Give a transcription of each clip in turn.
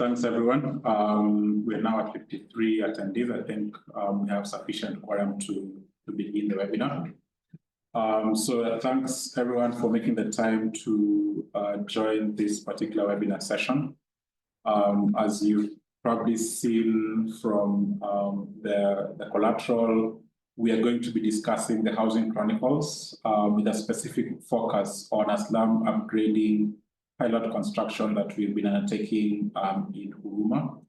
Thanks, everyone. We're now at 53 attendees. I think we have sufficient quorum to begin the webinar. So thanks, everyone, for making the time to join this particular webinar session. As you've probably seen from the collateral, we are going to be discussing the Housing Chronicles with a specific focus on a slum upgrading pilot construction that we've been undertaking in Huruma.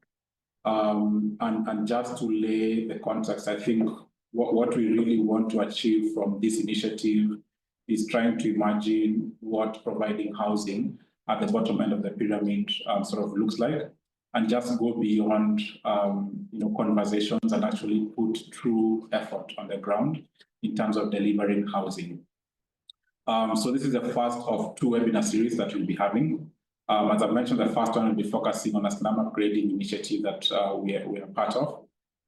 And just to lay the context, I think what we really want to achieve from this initiative is trying to imagine what providing housing at the bottom end of the pyramid sort of looks like, and just go beyond conversations and actually put true effort on the ground in terms of delivering housing. So this is the first of two webinar series that we'll be having. As I mentioned, the first one will be focusing on a slum upgrading initiative that we are part of.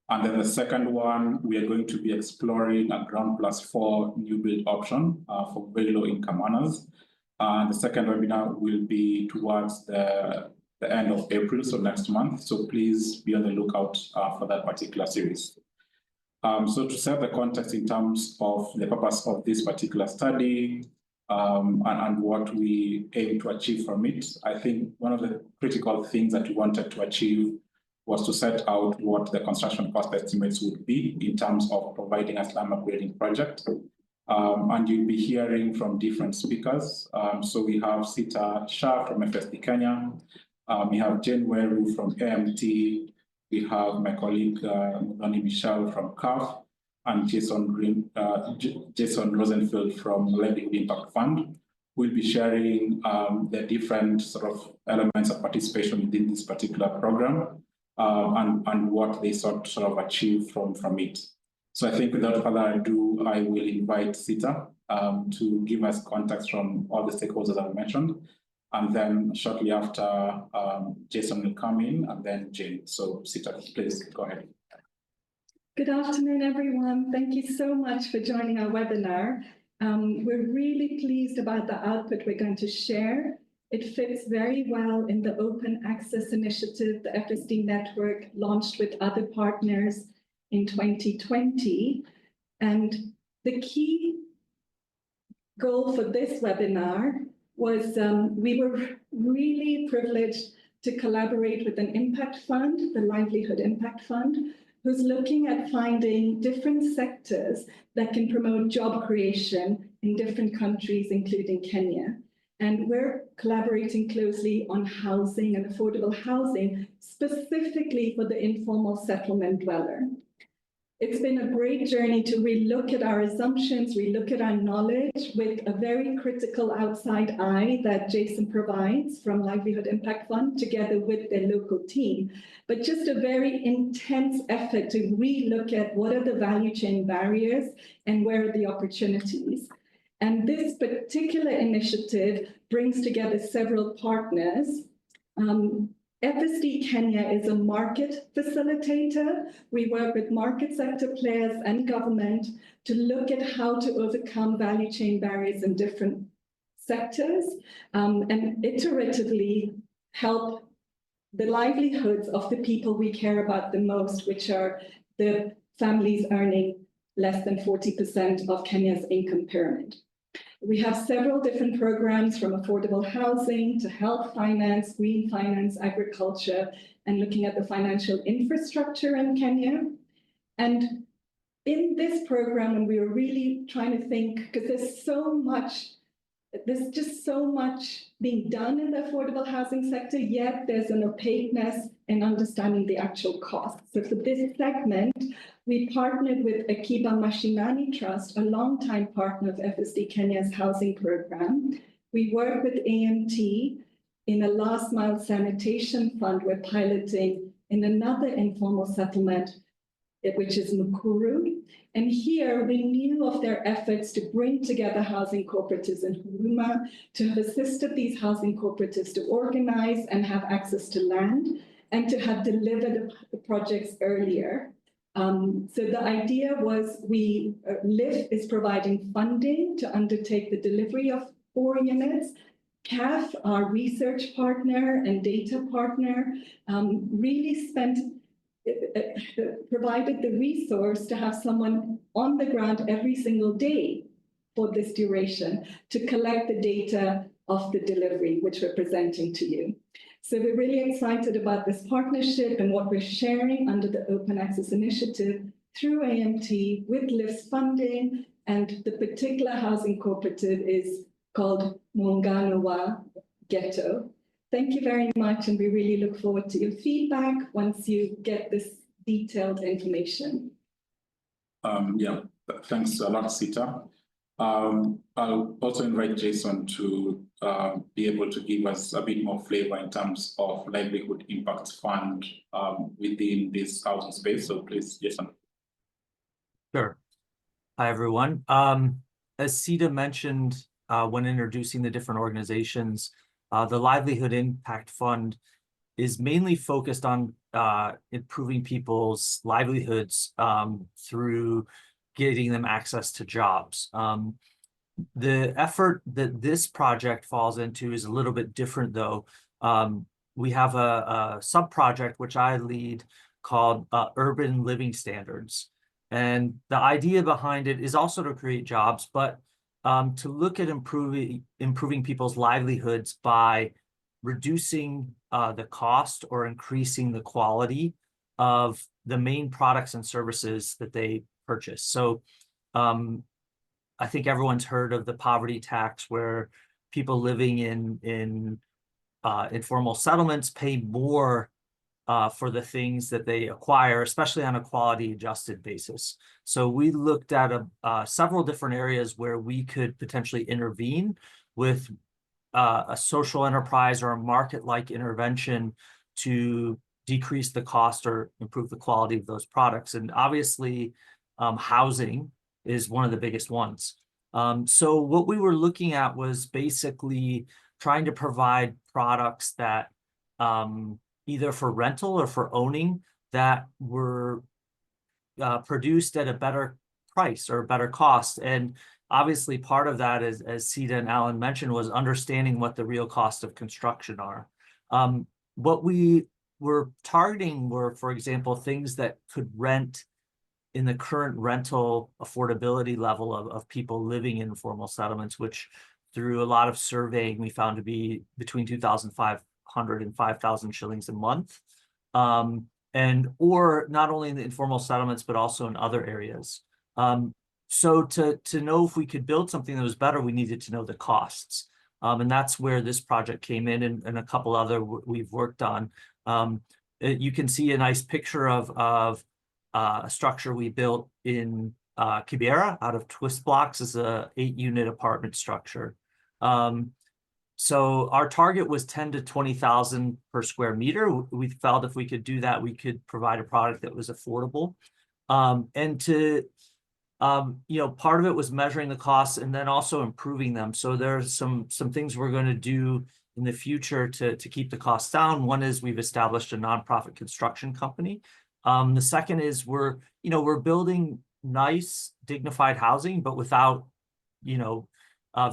And then the second one, we are going to be exploring a ground plus 4 new build option for very low income earners. And the second webinar will be towards the end of April, so next month. So please be on the lookout for that particular series. So to set the context in terms of the purpose of this particular study and what we aim to achieve from it, I think one of the critical things that we wanted to achieve was to set out what the construction cost estimates would be in terms of providing a slum upgrading project. And you'll be hearing from different speakers. So we have Sita Shah from FSD Kenya. We have Jane Weru from AMT. We have my colleague Michelle from CAHF and Jason Rosenfield from LIF and Impact Fund. We'll be sharing the different sort of elements of participation within this particular program and what they sort of achieve from it. So I think without further ado, I will invite Sita to give us context from all the stakeholders I've mentioned. And then shortly after, Jason will come in, and then Jane. So Sita, please go ahead. Good afternoon, everyone. Thank you so much for joining our webinar. We're really pleased about the output we're going to share. It fits very well in the open access initiative the FSD network launched with other partners in 2020. And the key goal for this webinar was we were really privileged to collaborate with an impact fund, the Livelihood Impact Fund, who's looking at finding different sectors that can promote job creation in different countries, including Kenya. And we're collaborating closely on housing and affordable housing, specifically for the informal settlement dweller. It's been a great journey to relook at our assumptions, relook at our knowledge with a very critical outside eye that Jason provides from Livelihood Impact Fund together with their local team. But just a very intense effort to relook at what are the value chain barriers and where are the opportunities. And this particular initiative brings together several partners. FSD Kenya is a market facilitator. We work with market sector players and government to look at how to overcome value chain barriers in different sectors and iteratively help the livelihoods of the people we care about the most, which are the families earning less than 40% of Kenya's income pyramid. We have several different programs from affordable housing to health finance, green finance, agriculture, and looking at the financial infrastructure in Kenya. And in this program, and we were really trying to think, because there's just so much being done in the affordable housing sector, yet there's an opaqueness in understanding the actual costs. So for this segment, we partnered with Akiba Mashinani Trust, a longtime partner of FSD Kenya's housing program. We work with AMT in a last mile sanitation fund we're piloting in another informal settlement, which is Mukuru. And here we knew of their efforts to bring together housing cooperatives in Huruma, to have assisted these housing cooperatives to organize and have access to land, and to have delivered the projects earlier. So the idea was LIF is providing funding to undertake the delivery of 4 units. CAHF, our research partner and data partner, really provided the resource to have someone on the ground every single day for this duration to collect the data of the delivery, which we're presenting to you. So we're really excited about this partnership and what we're sharing under the Open Access Initiative through AMT with LIF's funding, and the particular housing cooperative is called Muungano wa Ghetto. Thank you very much, and we really look forward to your feedback once you get this detailed information. Yeah, thanks a lot, Sita. I'll also invite Jason to be able to give us a bit more flavor in terms of livelihood impact fund within this housing space. So please, Jason. Sure. Hi, everyone. As Sita mentioned when introducing the different organizations, the Livelihood Impact Fund is mainly focused on improving people's livelihoods through getting them access to jobs. The effort that this project falls into is a little bit different, though. We have a sub-project, which I lead, called Urban Living Standards. And the idea behind it is also to create jobs, but to look at improving people's livelihoods by reducing the cost or increasing the quality of the main products and services that they purchase. So I think everyone's heard of the poverty tax, where people living in informal settlements pay more for the things that they acquire, especially on a quality adjusted basis. So we looked at several different areas where we could potentially intervene with a social enterprise or a market-like intervention to decrease the cost or improve the quality of those products. And obviously, housing is one of the biggest ones. So what we were looking at was basically trying to provide products that either for rental or for owning that were produced at a better price or a better cost. And obviously part of that, as Sita and Alan mentioned, was understanding what the real cost of construction are. What we were targeting were, for example, things that could rent in the current rental affordability level of people living in informal settlements, which through a lot of surveying, we found to be between 2,500 and 5,000 shillings a month. Or not only in the informal settlements, but also in other areas. So to know if we could build something that was better, we needed to know the costs. And that's where this project came in, and a couple other we've worked on. You can see a nice picture of a structure we built in Kibera out of twist blocks. As a 8-unit apartment structure. So our target was 10 to 20,000 per square meter. We felt if we could do that, we could provide a product that was affordable. And to, part of it was measuring the costs and then also improving them. So there's some things we're going to do in the future to keep the costs down. One is we've established a nonprofit construction company. The second is we're building nice, dignified housing, but without,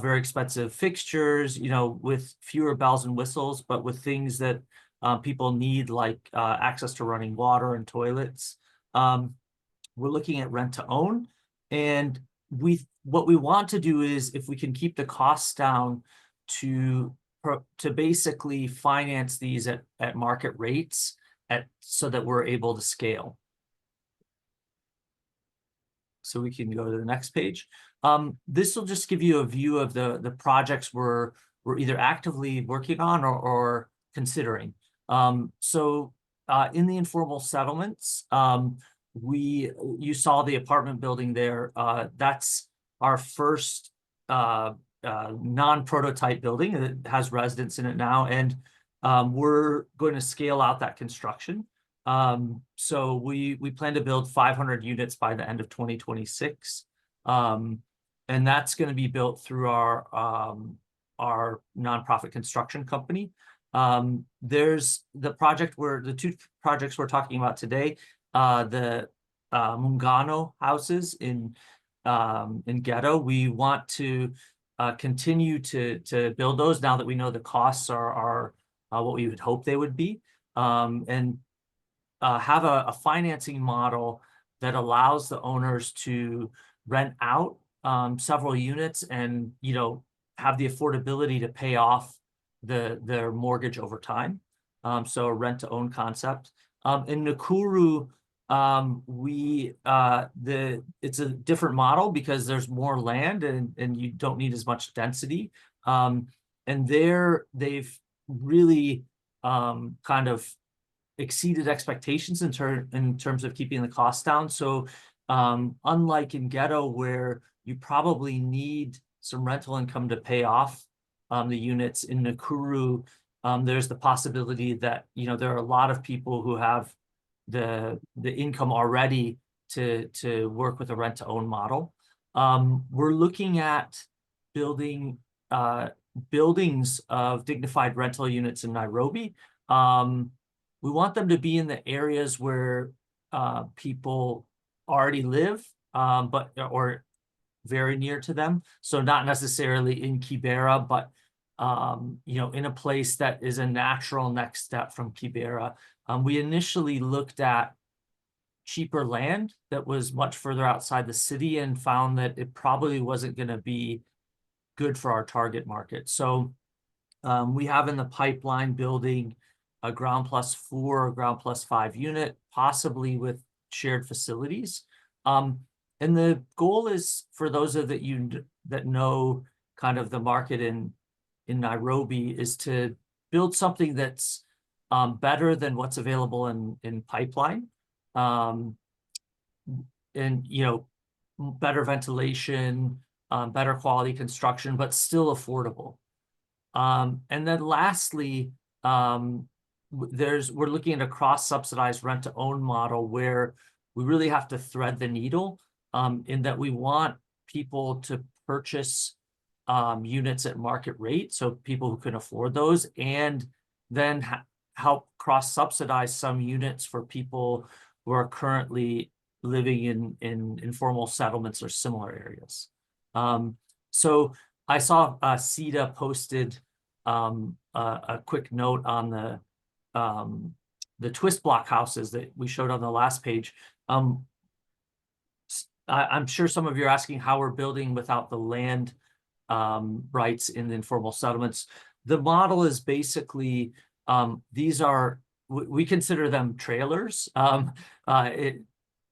very expensive fixtures, with fewer bells and whistles, but with things that people need, like access to running water and toilets. We're looking at rent to own, and what we want to do is, if we can keep the costs down, to basically finance these at market rates so that we're able to scale. So we can go to the next page. This will just give you a view of the projects we're either actively working on or considering. So in the informal settlements, you saw the apartment building there. That's our first non-prototype building. It has residents in it now, and we're going to scale out that construction. So we plan to build 500 units by the end of 2026. And that's going to be built through our nonprofit construction company. There's the two projects we're talking about today, the Muungano houses in Ghetto. We want to continue to build those now that we know the costs are what we would hope they would be, and have a financing model that allows the owners to rent out several units and, you know, have the affordability to pay off their mortgage over time. So a rent to own concept. In Nakuru, it's a different model because there's more land and you don't need as much density. And there they've really kind of exceeded expectations in terms of keeping the costs down. So unlike in Ghetto, where you probably need some rental income to pay off the units, in Nakuru, there's the possibility that, you know, there are a lot of people who have the income already to work with a rent to own model. We're looking at building buildings of dignified rental units in Nairobi. We want them to be in the areas where people already live, or very near to them. So not necessarily in Kibera, but you know, in a place that is a natural next step from Kibera. We initially looked at cheaper land that was much further outside the city and found that it probably wasn't going to be good for our target market. So we have in the pipeline building a ground plus 4 or ground plus 5 unit, possibly with shared facilities. And the goal is, for those of you that know kind of the market in Nairobi, is to build something that's better than what's available in pipeline. And, you know, better ventilation, better quality construction, but still affordable. And then lastly, we're looking at a cross-subsidized rent-to-own model where we really have to thread the needle, in that we want people to purchase units at market rate, so people who can afford those, and then help cross-subsidize some units for people who are currently living in informal settlements or similar areas. So I saw CETA posted a quick note on the twist block houses that we showed on the last page. I'm sure some of you are asking how we're building without the land rights in the informal settlements. The model is basically, we consider them trailers.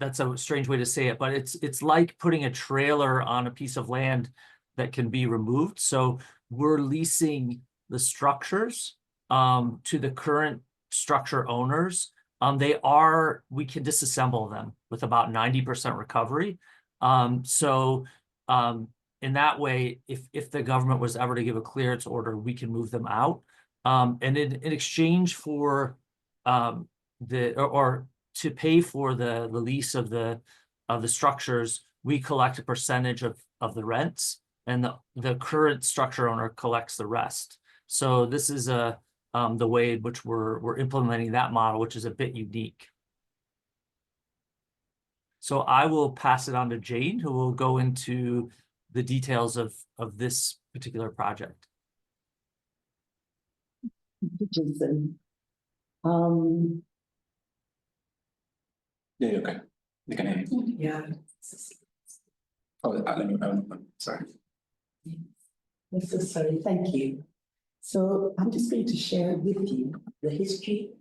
That's a strange way to say it, but it's like putting a trailer on a piece of land that can be removed. So we're leasing the structures to the current structure owners. We can disassemble them with about 90% recovery. In that way, if the government was ever to give a clearance order, we can move them out. And in exchange for to pay for the lease of the structures, we collect a percentage of the rents, and the current structure owner collects the rest. So this is the way in which we're implementing that model, which is a bit unique. So I will pass it on to Jane, who will go into the details of this particular project. Jason. Yeah, okay. You can hear me. Yeah. Oh, sorry. I'm so sorry. Thank you. So I'm just going to share with you the history.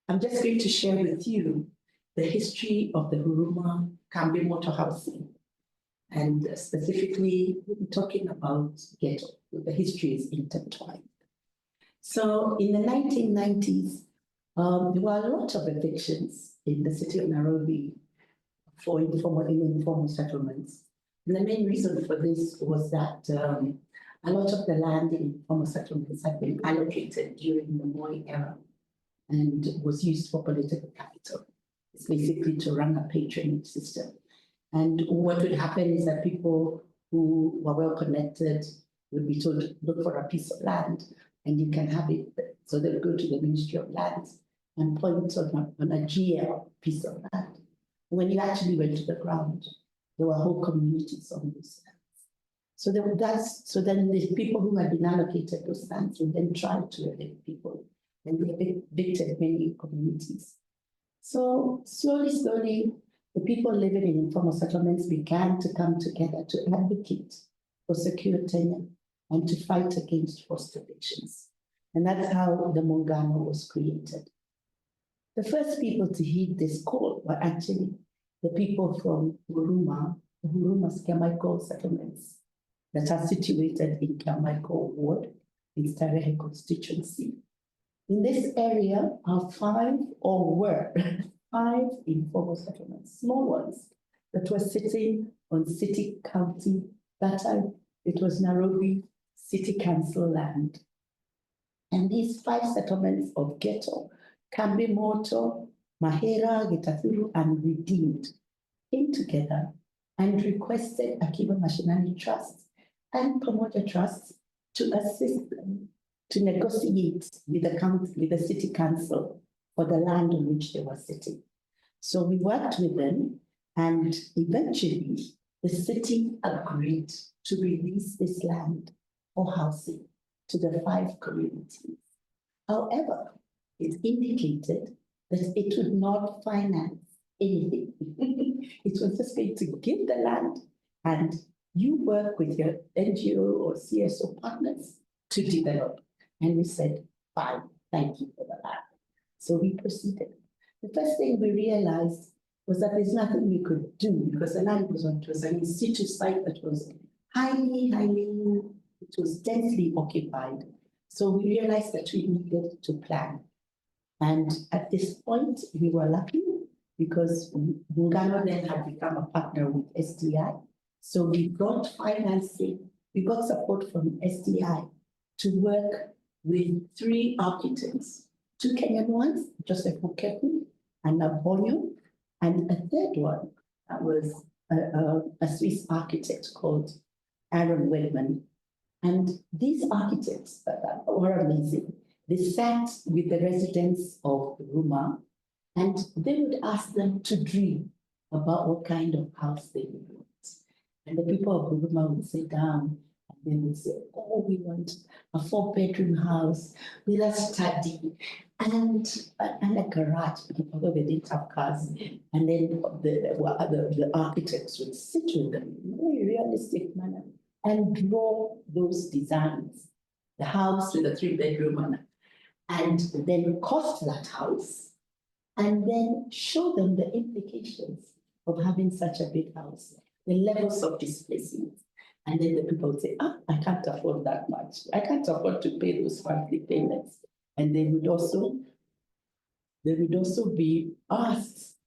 I'm just going to share with you the history of the Huruma Kambi Motor Housing. And specifically, we're talking about Ghetto. The history is intertwined. So in the 1990s, there were a lot of evictions in the city of Nairobi for informal settlements. And the main reason for this was that a lot of the land in informal settlements had been allocated during the Moi era and was used for political capital. It's basically to run a patronage system. And what would happen is that people who were well connected would be told, look for a piece of land and you can have it. So they would go to the Ministry of Lands and point on a GL piece of land. When you actually went to the ground, there were whole communities on those lands. So then the people who had been allocated those lands would then try to evict people, and they evicted many communities. So slowly, the people living in informal settlements began to come together to advocate for secure tenure and to fight against forced evictions. And that's how the Muungano was created. The first people to heed this call were actually the people from Huruma, the Huruma settlements that are situated in Kiamaiko Ward, in Starehe constituency. In this area are were five informal settlements, small ones, that were sitting on city-county, that time it was Nairobi City Council land. And these five settlements of Ghetto, Kambimoto, Mahera, Getathuru, and Redeemed came together and requested Akiba Mashinani Trust and Pamoja Trust to assist them to negotiate with the city council for the land on which they were sitting. So we worked with them, and eventually the city agreed to release this land for housing to the five communities. However, it indicated that it would not finance anything. It was just going to give the land, and you work with your NGO or CSO partners to develop. And we said, fine, thank you for the land. So we proceeded. The first thing we realized was that there's nothing we could do because the land was an in situ site that was it was densely occupied. So we realized that we needed to plan. And at this point, we were lucky because Muungano then had become a partner with SDI. So we got financing, we got support from SDI to work with three architects, two Kenyan ones, Joseph Mukeku and Nabonyo, and a third one that was a Swiss architect called Aaron Wedman. And these architects were amazing. They sat with the residents of Huruma, and they would ask them to dream about what kind of house they would want. And the people of Huruma would sit down and they would say, oh, we want a 4-bedroom house with a study and a garage, although they didn't have cars. And then the architects would sit with them in a very realistic manner and draw those designs, the house with a 3-bedroom, and then cost that house, and then show them the implications of having such a big house, the levels of displacement. And then the people would say, I can't afford that much. I can't afford to pay those monthly payments. And they would also be asked,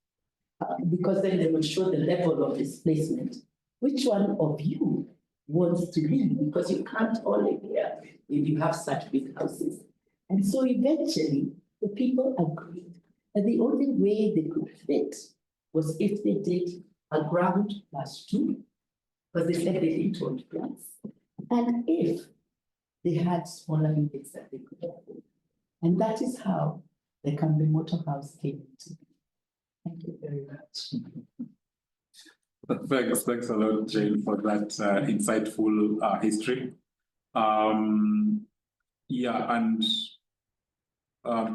because then they would show the level of displacement. Which one of you wants to leave? Because you can't all live here if you have such big houses. And so eventually, the people agreed that the only way they could fit was if they did a ground +2, because they said they didn't want plants, and if they had smaller units that they could afford. And that is how the Kambimoto house came to be. Thank you very much. Thanks a lot, Jane, for that insightful history. Yeah, and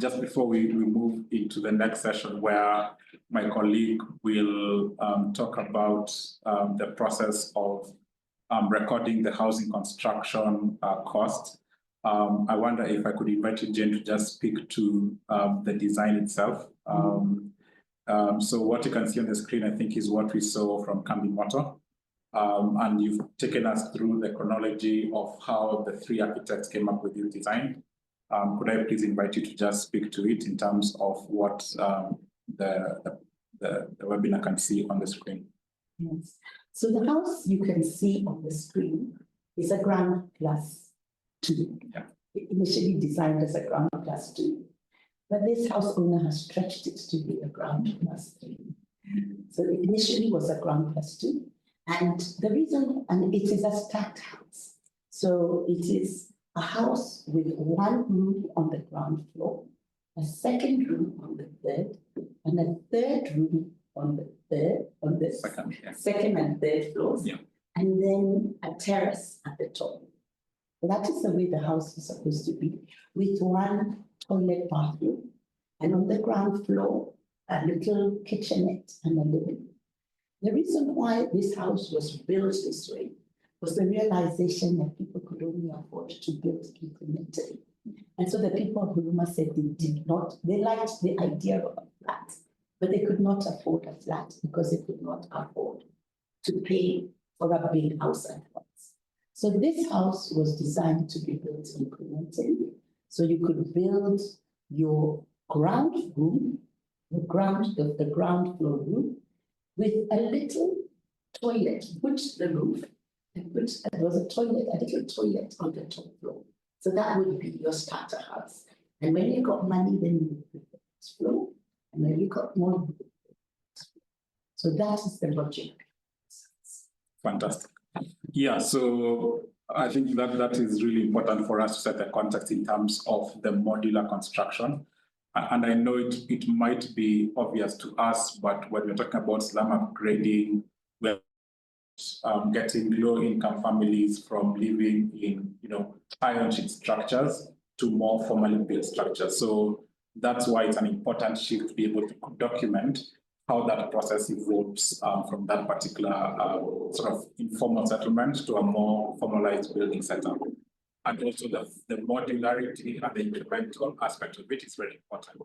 just before we move into the next session where my colleague will talk about the process of recording the housing construction cost, I wonder if I could invite you, Jane, to just speak to the design itself. So what you can see on the screen, I think, is what we saw from Kambimoto. And you've taken us through the chronology of how the three architects came up with this design. Could I please invite you to just speak to it in terms of what the webinar can see on the screen? Yes. So the house you can see on the screen is a ground +2. Yeah. Initially designed as a ground +2. But this house owner has stretched it to be a ground +3. So it initially was a ground +2. And the reason, and it is a stacked house. So it is a house with one room on the ground floor, a second room on the third, and a third room on the second and third floors. Yeah. and then a terrace at the top. That is the way the house is supposed to be, with one toilet bathroom, and on the ground floor, a little kitchenette and a living room. The reason why this house was built this way was the realization that people could only afford to build incrementally. And so the people of Huruma said they liked the idea of a flat, but they could not afford a flat because they could not afford to pay for a big house at once. So this house was designed to be built incrementally. So you could build your ground room, the ground floor room, with a little toilet, put the roof, and there was a little toilet on the top floor. So that would be your starter house. And when you got money, then you would put the next floor, and when you got more, so that is the logic. Fantastic. Yeah, so I think that is really important for us to set the context in terms of the modular construction. And I know it might be obvious to us, but when we're talking about slum upgrading, we're getting low-income families from living in, iron sheet structures to more formally built structures. So that's why it's an important shift to be able to document how that process evolves from that particular sort of informal settlement to a more formalized building setup. And also the modularity and the incremental aspect of it is very important.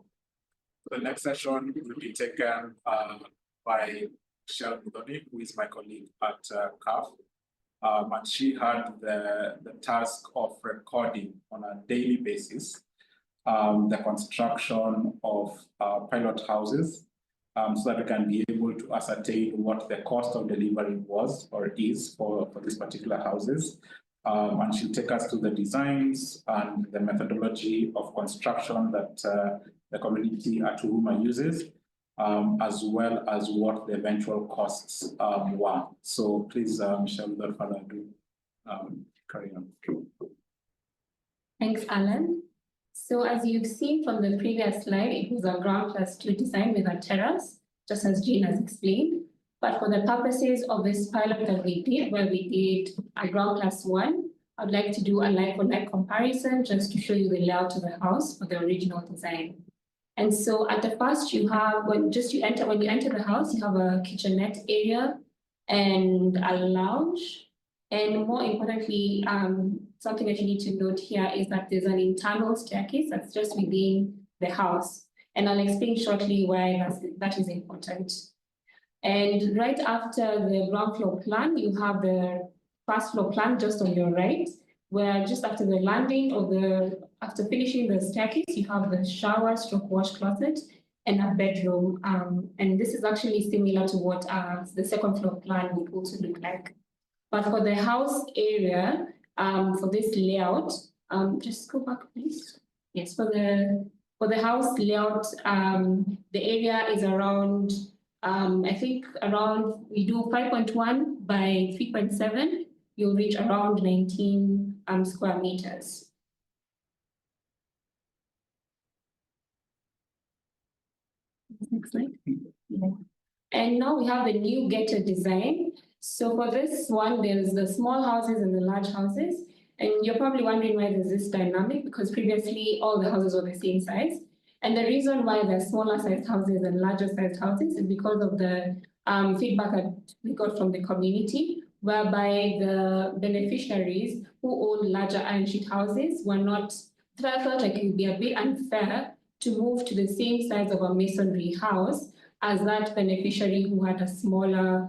The next session will be taken by Michelle Mudoni, who is my colleague at CAHF. And she had the task of recording on a daily basis the construction of pilot houses so that we can be able to ascertain what the cost of delivery was or is for these particular houses. And she'll take us through the designs and the methodology of construction that the community at Huruma uses, as well as what the eventual costs were. So please, Michelle, without further ado, carry on. Thanks, Alan. So as you've seen from the previous slide, it was a ground plus 2 design with a terrace, just as Jean has explained. But for the purposes of this pilot that we did, where we did a ground plus 1, I'd like to do a like-for-like comparison just to show you the layout of the house for the original design. And so at the first, you have, when you enter the house, you have a kitchenette area and a lounge. And more importantly, something that you need to note here is that there's an internal staircase that's just within the house. And I'll explain shortly why that is important. And right after the ground floor plan, you have the first floor plan just on your right, where just after the landing or after finishing the staircase, you have the shower / wash closet and a bedroom. And this is actually similar to what the second floor plan would also look like. But for the house area, for this layout, just go back, please. Yes, for the house layout, the area is around, I think around, we do 5.1 by 3.7, you'll reach around 19 square meters. Next slide. Yeah. And now we have the new Ghetto design. So for this one, there's the small houses and the large houses. And you're probably wondering why there's this dynamic, because previously all the houses were the same size. And the reason why there's smaller sized houses and larger sized houses is because of the feedback that we got from the community, whereby the beneficiaries who own larger iron sheet houses were not, felt like it would be a bit unfair to move to the same size of a masonry house as that beneficiary who had a smaller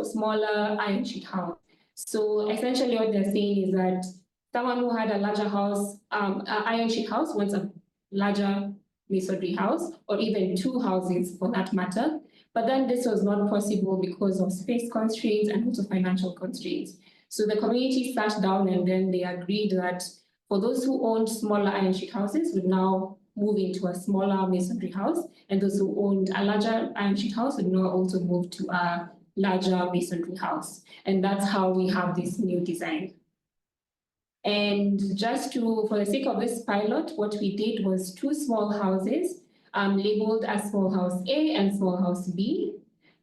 smaller iron sheet house. So essentially what they're saying is that someone who had a larger house, iron sheet house, wants a larger masonry house, or even 2 houses for that matter. But then this was not possible because of space constraints and also financial constraints. So the community sat down and then they agreed that for those who owned smaller iron sheet houses would now move into a smaller masonry house, and those who owned a larger iron sheet house would now also move to a larger masonry house. And that's how we have this new design. And just for the sake of this pilot, what we did was 2 small houses labeled as small house A and small house B.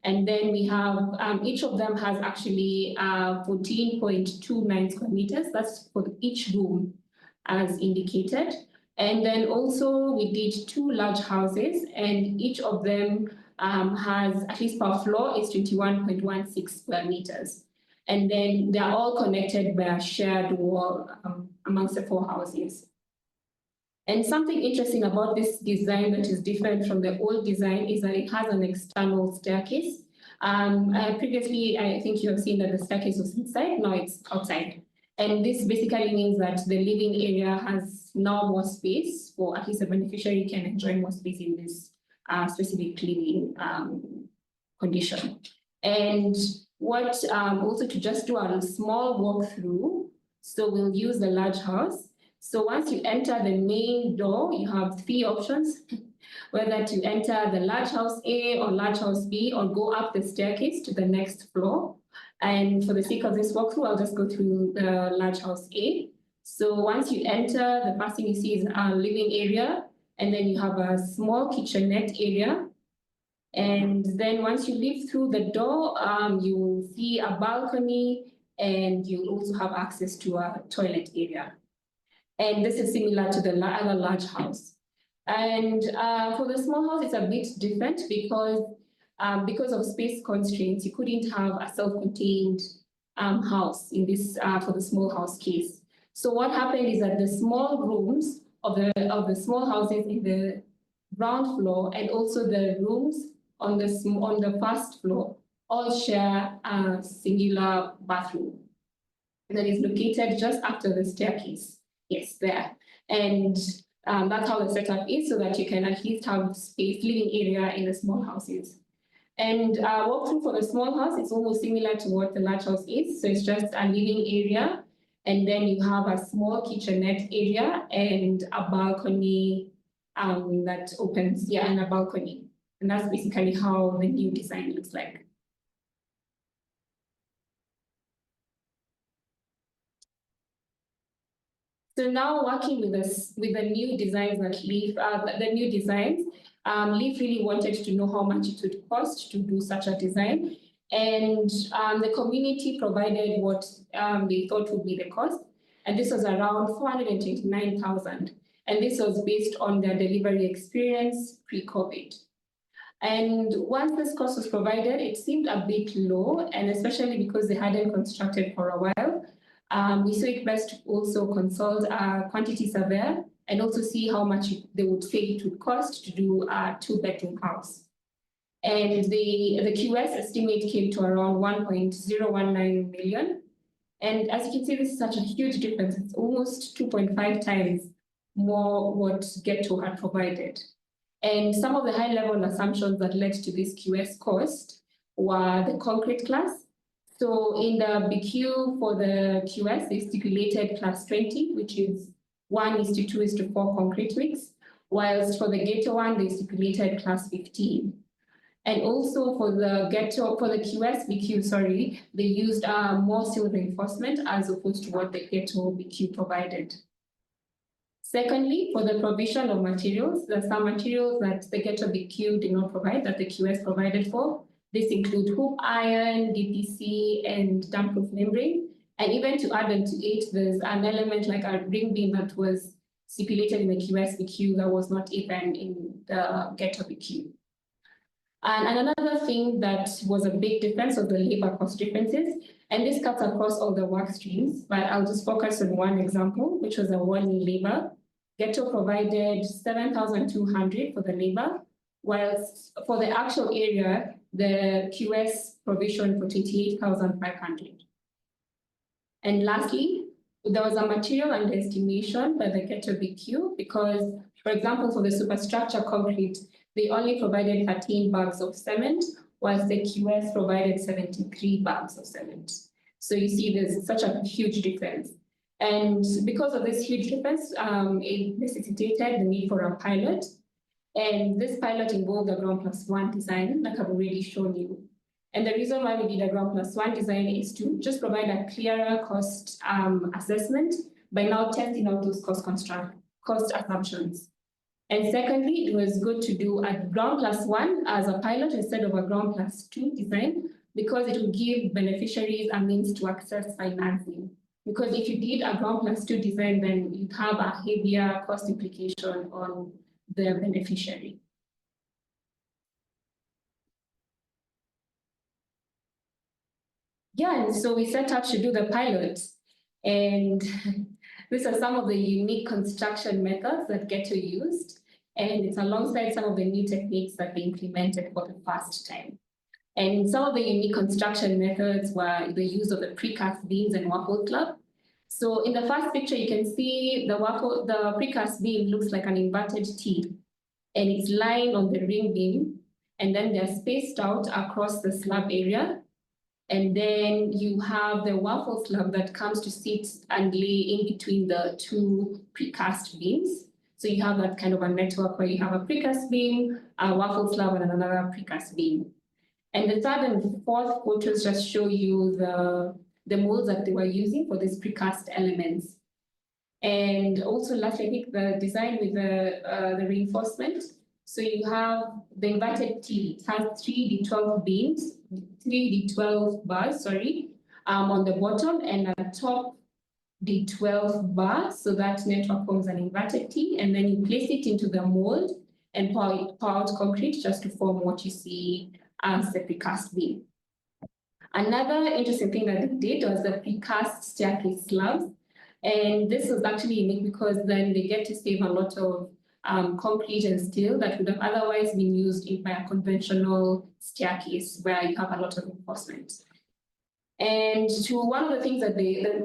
And then we have, each of them has actually 14.29 square meters. That's for each room as indicated. And then also we did 2 large houses, and each of them has, at least per floor, is 21.16 square meters. And then they're all connected by a shared wall amongst the 4 houses. And something interesting about this design that is different from the old design is that it has an external staircase. Previously, I think you have seen that the staircase was inside, now it's outside. And this basically means that the living area has now more space, for at least the beneficiary can enjoy more space in this specific living condition. And what also to just do a small walkthrough, so we'll use the large house. So once you enter the main door, you have 3 options, whether to enter the large house A or large house B, or go up the staircase to the next floor. And for the sake of this walkthrough, I'll just go through the large house A. So once you enter, the first thing you see is a living area, and then you have a small kitchenette area. And then once you leave through the door, you will see a balcony, and you also have access to a toilet area. And this is similar to the other large house. And for the small house, it's a bit different because of space constraints, you couldn't have a self-contained house in this for the small house case. So what happened is that the small rooms of the small houses in the ground floor and also the rooms on the first floor all share a singular bathroom that is located just after the staircase. Yes, there. And that's how the setup is, so that you can at least have space, living area in the small houses. And walkthrough for the small house is almost similar to what the large house is. So it's just a living area, and then you have a small kitchenette area and a balcony that opens, and a balcony. And that's basically how the new design looks like. So now working with the new designs that LIF, LIF really wanted to know how much it would cost to do such a design. And the community provided what they thought would be the cost. And this was around 429,000. And this was based on their delivery experience pre-COVID. And once this cost was provided, it seemed a bit low, and especially because they hadn't constructed for a while. We saw it best to also consult a quantity surveyor and also see how much they would say it would cost to do a 2-bedroom house. And the QS estimate came to around 1.019 million. And as you can see, this is such a huge difference. It's almost 2.5 times more what Ghetto had provided. And some of the high-level assumptions that led to this QS cost were the concrete class. So in the BQ for the QS, they stipulated class 20, which is 1:2:4 concrete mix, whilst for the Ghetto one, they stipulated class 15. And also for the QS BQ, they used more steel reinforcement as opposed to what the Ghetto BQ provided. Secondly, for the provision of materials, there are some materials that the Ghetto BQ did not provide that the QS provided for. This includes hoop iron, DPC, and dampproof membrane. And even to add on to it, there's an element like a ring beam that was stipulated in the QS BQ that was not even in the Ghetto BQ. And another thing that was a big difference was the labor cost differences. And this cuts across all the work streams, but I'll just focus on one example, which was a one-in labor. Ghetto provided 7,200 for the labor, whilst for the actual area, the QS provision for 28,500. And lastly, there was a material underestimation by the Ghetto BQ because, for example, for the superstructure concrete, they only provided 13 bags of cement, whilst the QS provided 73 bags of cement. So you see there's such a huge difference. And because of this huge difference, it necessitated the need for a pilot. And this pilot involved a ground plus one design, like I've already shown you. And the reason why we did a ground plus one design is to just provide a clearer cost assessment by now testing out those cost assumptions. And secondly, it was good to do a ground plus one as a pilot instead of a ground plus two design, because it will give beneficiaries a means to access financing. Because if you did a ground plus two design, then you'd have a heavier cost implication on the beneficiary. Yeah, and so we set out to do the pilot. And these are some of the unique construction methods that Ghetto used. And it's alongside some of the new techniques that we implemented for the first time. And some of the unique construction methods were the use of the precast beams and waffle slab. So in the first picture, you can see the precast beam looks like an inverted T, and it's lying on the ring beam, and then they're spaced out across the slab area. And then you have the waffle slab that comes to sit and lay in between the two precast beams. So you have that kind of a network where you have a precast beam, a waffle slab, and another precast beam. And the third and fourth photos just show you the molds that they were using for these precast elements. And also lastly, I think the design with the reinforcement. So you have the inverted T, it has 3D12 beams, 3D12 bars, sorry, on the bottom, and at the top D12 bar, so that network forms an inverted T, and then you place it into the mold and pour out concrete just to form what you see as the precast beam. Another interesting thing that they did was the precast staircase slabs, and this was actually unique because then they get to save a lot of concrete and steel that would have otherwise been used by a conventional staircase where you have a lot of reinforcement. And one of the things that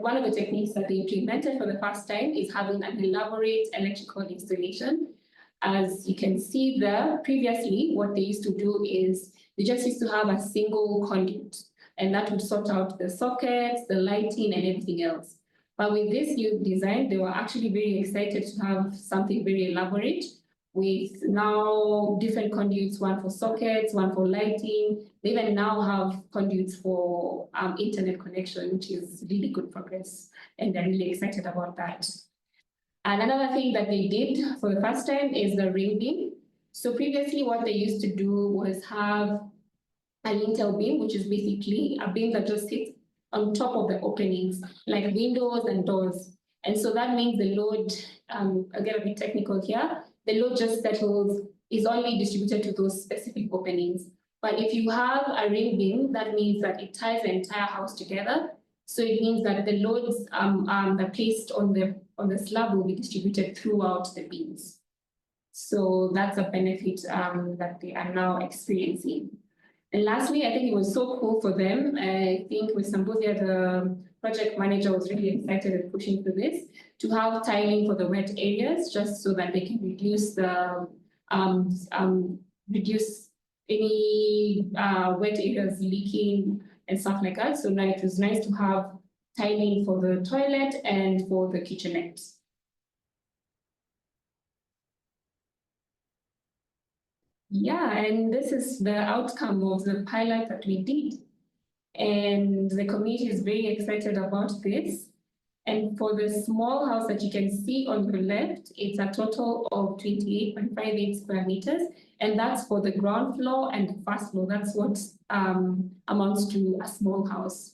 one of the techniques that they implemented for the first time is having an elaborate electrical installation. As you can see there, previously, what they used to do is they just used to have a single conduit, and that would sort out the sockets, the lighting, and everything else. But with this new design, they were actually very excited to have something very elaborate with now different conduits, one for sockets, one for lighting. They even now have conduits for internet connection, which is really good progress, and they're really excited about that. And another thing that they did for the first time is the ring beam. So previously what they used to do was have a lintel beam, which is basically a beam that just sits on top of the openings, like windows and doors. And so that means the load, I'll get a bit technical here, the load just settles, is only distributed to those specific openings. But if you have a ring beam, that means that it ties the entire house together. So it means that the loads that are placed on the slab will be distributed throughout the beams. So that's a benefit that they are now experiencing. And lastly, I think it was so cool for them. I think with Sambudia, the project manager was really excited and pushing for this, to have tiling for the wet areas, just so that they can reduce the reduce any wet areas leaking and stuff like that. So now it was nice to have tiling for the toilet and for the kitchenette. Yeah, and this is the outcome of the pilot that we did. And the community is very excited about this. And for the small house that you can see on the left, it's a total of 28.58 square meters. And that's for the ground floor and the first floor. That's what amounts to a small house.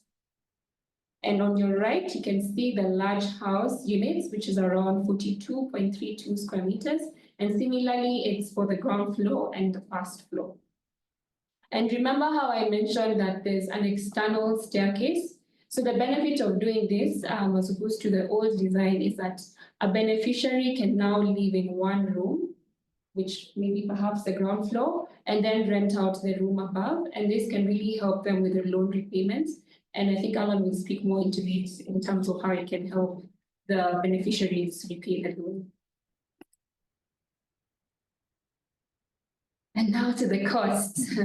And on your right, you can see the large house units, which is around 42.32 square meters. And similarly, it's for the ground floor and the first floor. And remember how I mentioned that there's an external staircase? So the benefit of doing this, as opposed to the old design, is that a beneficiary can now live in one room, which maybe perhaps the ground floor, and then rent out the room above. And this can really help them with their loan repayments. And I think Alan will speak more into this in terms of how it can help the beneficiaries repay the loan. And now to the costs.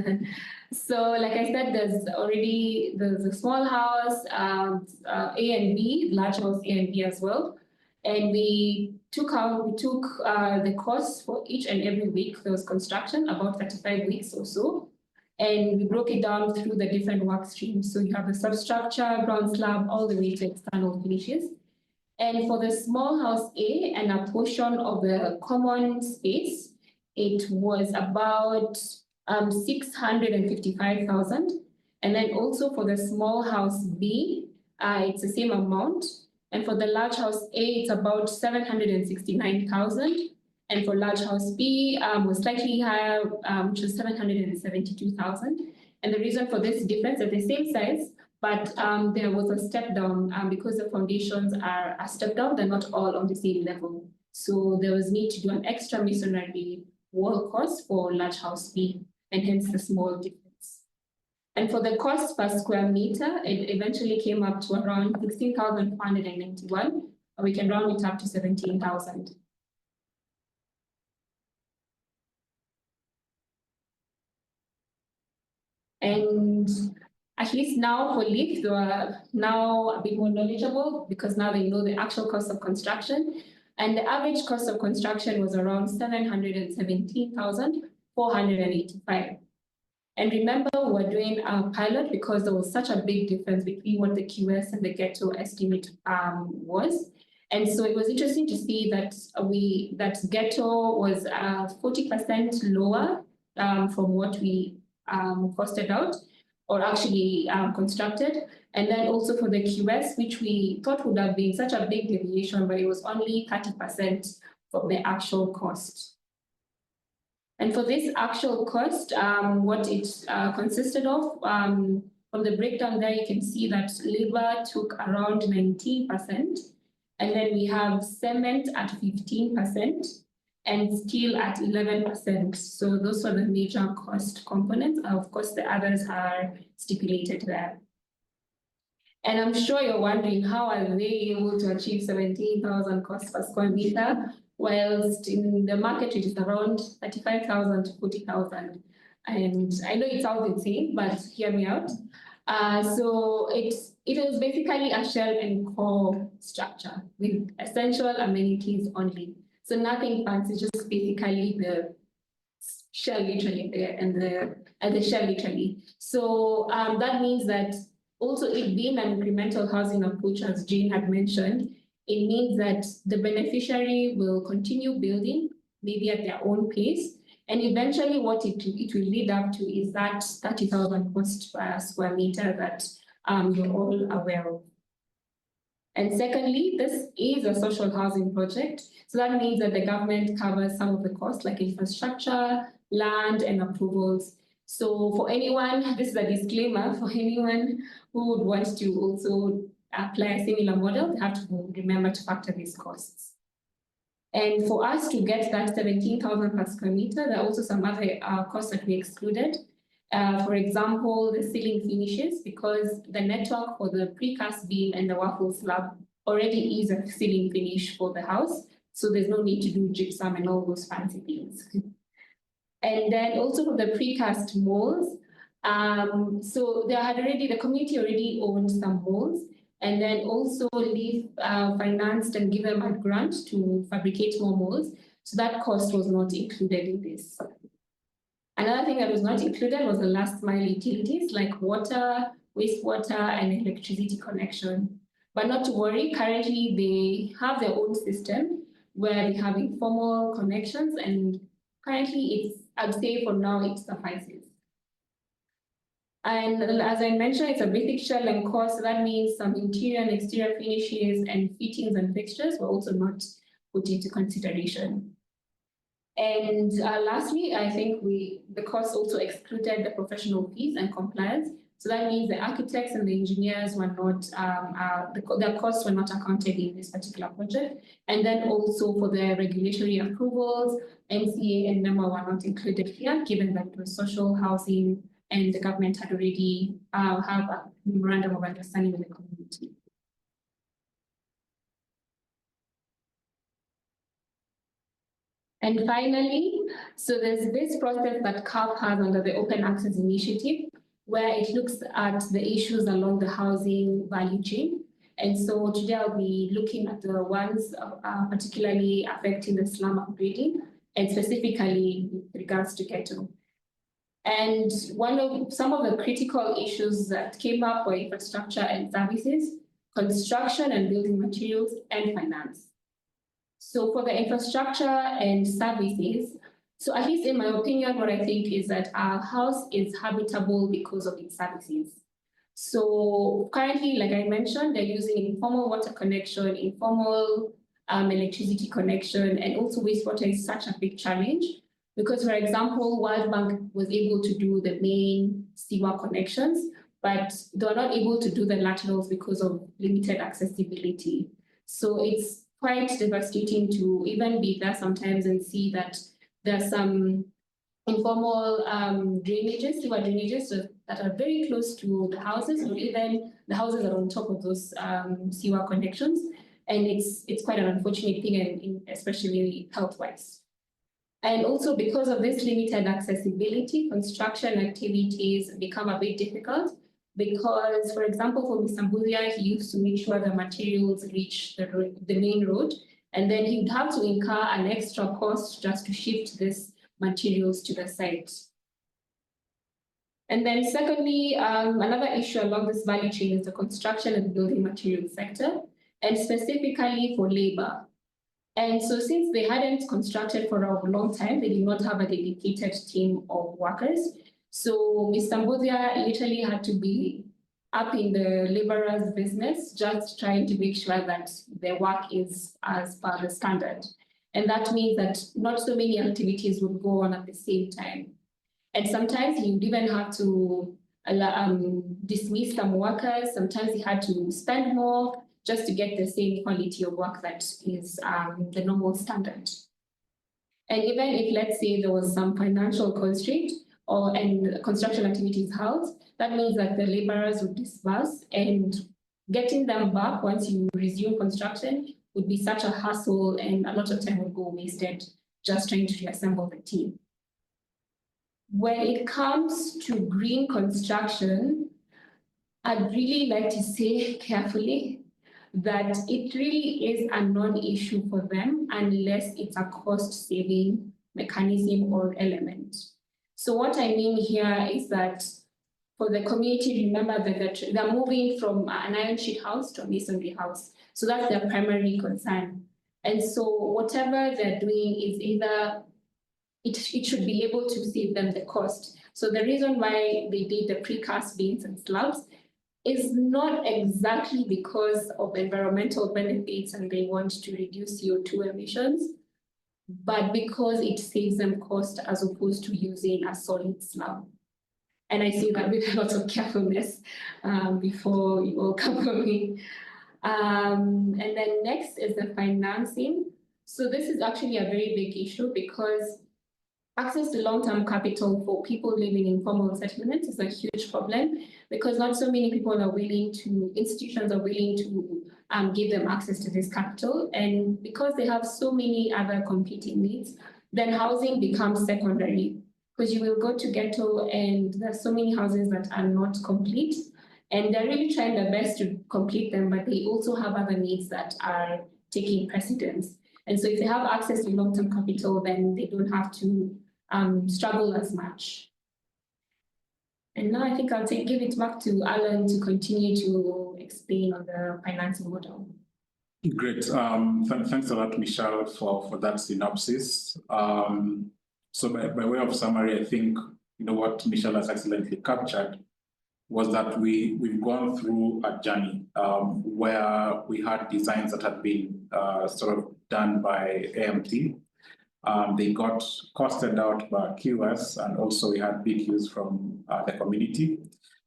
So like I said, there's a small house, A and B, large house A and B as well. And we took the costs for each and every week there was construction, about 35 weeks or so. And we broke it down through the different work streams. So you have the substructure, ground slab, all the way to external finishes. And for the small house A and a portion of the common space, it was about 655,000. And then also for the small house B, it's the same amount. And for the large house A, it's about 769,000. And for large house B was slightly higher, which is 772,000. And the reason for this difference, they're the same size, but there was a step down because the foundations are a step down, they're not all on the same level. So there was need to do an extra masonry wall cost for large house B, and hence the small difference. And for the cost per square meter, it eventually came up to around 16,491. We can round it up to 17,000. And at least now for LIF, they are now a bit more knowledgeable because now they know the actual cost of construction. And the average cost of construction was around 717,485. And remember, we're doing a pilot because there was such a big difference between what the QS and the Ghetto estimate was. And so it was interesting to see that Ghetto was 40% lower from what we costed out or actually constructed. And then also for the QS, which we thought would have been such a big deviation, but it was only 30% from the actual cost. And for this actual cost, what it consisted of, from the breakdown there, you can see that labor took around 19%, and then we have cement at 15%, and steel at 11%. So those are the major cost components. Of course, the others are stipulated there. And I'm sure you're wondering, how are they able to achieve 17,000 cost per square meter, whilst in the market it is around 35,000 to 40,000. And I know it sounds insane, but hear me out. So it was basically a shell and core structure with essential amenities only. So nothing fancy, just basically the shell literally there and the shell literally. So that means that also it being an incremental housing approach, as Jane had mentioned, it means that the beneficiary will continue building, maybe at their own pace. And eventually what it will lead up to is that 30,000 cost per square meter that you're all aware of. And secondly, this is a social housing project. So that means that the government covers some of the costs like infrastructure, land, and approvals. So for anyone, this is a disclaimer, for anyone who would want to also apply a similar model, they have to remember to factor these costs. And for us to get that 17,000 per square meter, there are also some other costs that we excluded. For example, the ceiling finishes, because the network for the precast beam and the waffle slab already is a ceiling finish for the house. So there's no need to do gypsum and all those fancy things. And then also for the precast molds, so the community already owned some molds, and then also LIF financed and gave them a grant to fabricate more molds. So that cost was not included in this. Another thing that was not included was the last mile utilities like water, wastewater, and electricity connection. But not to worry, currently they have their own system where they have informal connections, and currently I'd say for now it suffices. And as I mentioned, it's a basic shell and core, so that means some interior and exterior finishes and fittings and fixtures were also not put into consideration. And lastly, I think the cost also excluded the professional fees and compliance. So that means the architects and the engineers were not, their costs were not accounted in this particular project. And then also for the regulatory approvals, NCA and NEMA were not included here, given that it was social housing and the government had already have a memorandum of understanding with the community. And finally, so there's this process that CAHF has under the Open Access Initiative, where it looks at the issues along the housing value chain. And so today I'll be looking at the ones particularly affecting the slum upgrading, and specifically with regards to Ghetto. And some of the critical issues that came up were infrastructure and services. construction and building materials, and finance. So for the infrastructure and services, so at least in my opinion, what I think is that our house is habitable because of its services. So currently, like I mentioned, they're using informal water connection, informal electricity connection, and also wastewater is such a big challenge because, for example, World Bank was able to do the main sewer connections, but they're not able to do the laterals because of limited accessibility. So it's quite devastating to even be there sometimes and see that there's some informal drainages, sewer drainages that are very close to the houses, or even the houses are on top of those sewer connections. And it's quite an unfortunate thing, and especially health-wise. And also because of this limited accessibility, construction activities become a bit difficult because, for example, for Mr. Mbuzia, he used to make sure the materials reach the main road, and then he would have to incur an extra cost just to shift this materials to the site. And then secondly, another issue along this value chain is the construction and building materials sector, and specifically for labor. And so since they hadn't constructed for a long time, they did not have a dedicated team of workers. So Mr. Mbuzia literally had to be up in the laborers' business, just trying to make sure that their work is as per the standard. And that means that not so many activities would go on at the same time. And sometimes he would even have to dismiss some workers. Sometimes he had to spend more just to get the same quality of work that is the normal standard. And even if, let's say, there was some financial constraint and construction activities held, that means that the laborers would disperse, and getting them back once you resume construction would be such a hassle, and a lot of time would go wasted just trying to reassemble the team. When it comes to green construction, I'd really like to say carefully that it really is a non-issue for them unless it's a cost-saving mechanism or element. So what I mean here is that for the community, remember that they're moving from an iron sheet house to a masonry house. So that's their primary concern. And so whatever they're doing is either, it should be able to save them the cost. So the reason why they did the precast beams and slabs is not exactly because of environmental benefits and they want to reduce CO2 emissions, but because it saves them cost as opposed to using a solid slab. And I say that with a lot of carefulness before you all come for me. And then next is the financing. So this is actually a very big issue because access to long-term capital for people living in informal settlements is a huge problem because not so many people are willing to, institutions are willing to give them access to this capital. And because they have so many other competing needs, then housing becomes secondary because you will go to Ghetto and there's so many houses that are not complete. And they're really trying their best to complete them, but they also have other needs that are taking precedence. And so if they have access to long-term capital, then they don't have to struggle as much. And now I think I'll give it back to Alan to continue to explain on the financing model. Great. Thanks a lot, Michelle, for that synopsis. So by way of summary, I think what Michelle has excellently captured was that we've gone through a journey where we had designs that had been sort of done by AMT. They got costed out by QS, and also we had BQs from the community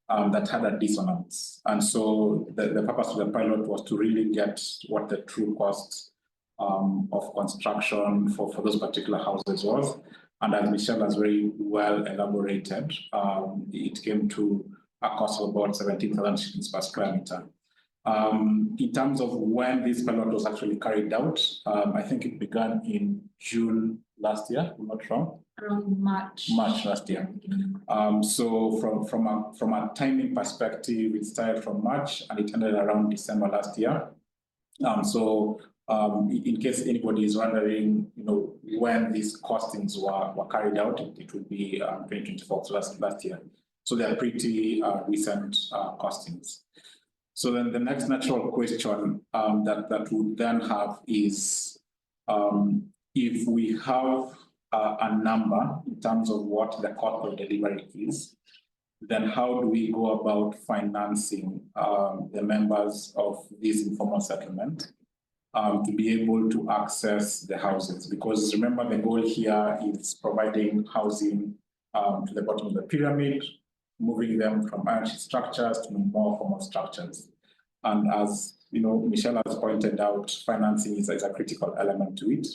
that had a dissonance. And so the purpose of the pilot was to really get what the true cost of construction for those particular houses was. And as Michelle has very well elaborated, it came to a cost of about 17,000 shillings per square meter. In terms of when this pilot was actually carried out, I think it began in June last year, if I'm not wrong. Around March. March last year. So from a timing perspective, it started from March and it ended around December last year. In case anybody is wondering, when these costings were carried out, it would be 2024, so last year. So they are pretty recent costings. So then the next natural question that we then have is, if we have a number in terms of what the cost of delivery is, then how do we go about financing the members of this informal settlement to be able to access the houses? Because remember, the goal here is providing housing to the bottom of the pyramid, moving them from hierarchy structures to more formal structures. And as you know, Michelle has pointed out, financing is a critical element to it.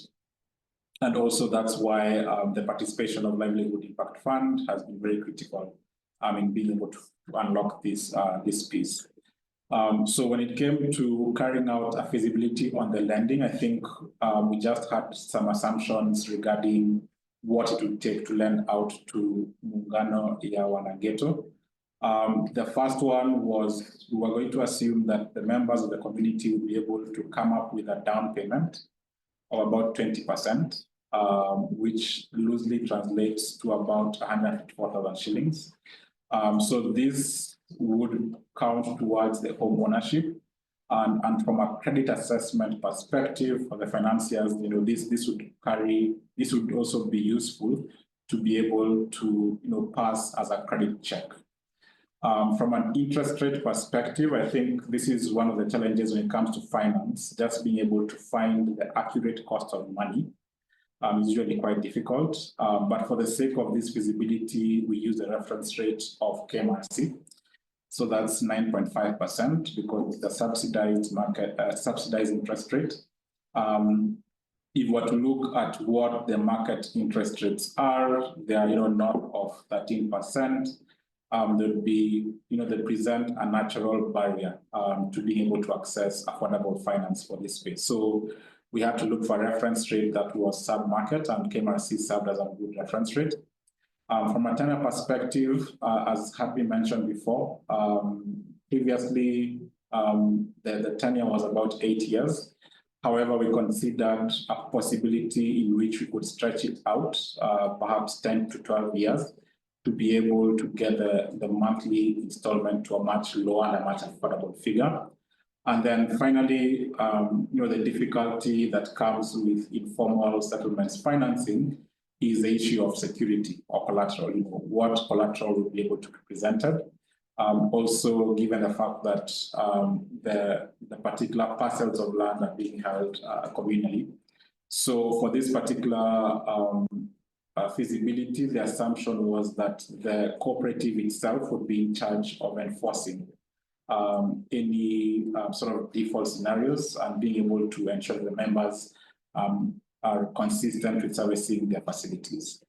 And also that's why the participation of Livelihood Impact Fund has been very critical in being able to unlock this piece. So when it came to carrying out a feasibility on the lending, I think we just had some assumptions regarding what it would take to lend out to Muungano, Iawa, and Ghetto. The first one was we were going to assume that the members of the community would be able to come up with a down payment of about 20%, which loosely translates to about 154,000 shillings. So this would count towards the home ownership. And from a credit assessment perspective for the financiers, you know, this would also be useful to be able to, you know, pass as a credit check. From an interest rate perspective, I think this is one of the challenges when it comes to finance. Just being able to find the accurate cost of money is usually quite difficult. But for the sake of this feasibility, we use the reference rate of KMRC. So that's 9.5% because the subsidized subsidized interest rate. If we were to look at what the market interest rates are, they are, you know, north of 13%. There'd be, you know, they present a natural barrier to being able to access affordable finance for this space. So we had to look for a reference rate that was sub-market, and KMRC served as a good reference rate. From a tenure perspective, as had been mentioned before, previously the tenure was about 8 years. However, we considered a possibility in which we could stretch it out, perhaps 10 to 12 years, to be able to get the monthly installment to a much lower and a much affordable figure. And then finally, you know, the difficulty that comes with informal settlements financing is the issue of security or collateral. You know, what collateral will be able to be presented. Also, given the fact that the particular parcels of land are being held communally. So for this particular feasibility, the assumption was that the cooperative itself would be in charge of enforcing any sort of default scenarios and being able to ensure the members are consistent with servicing their facilities.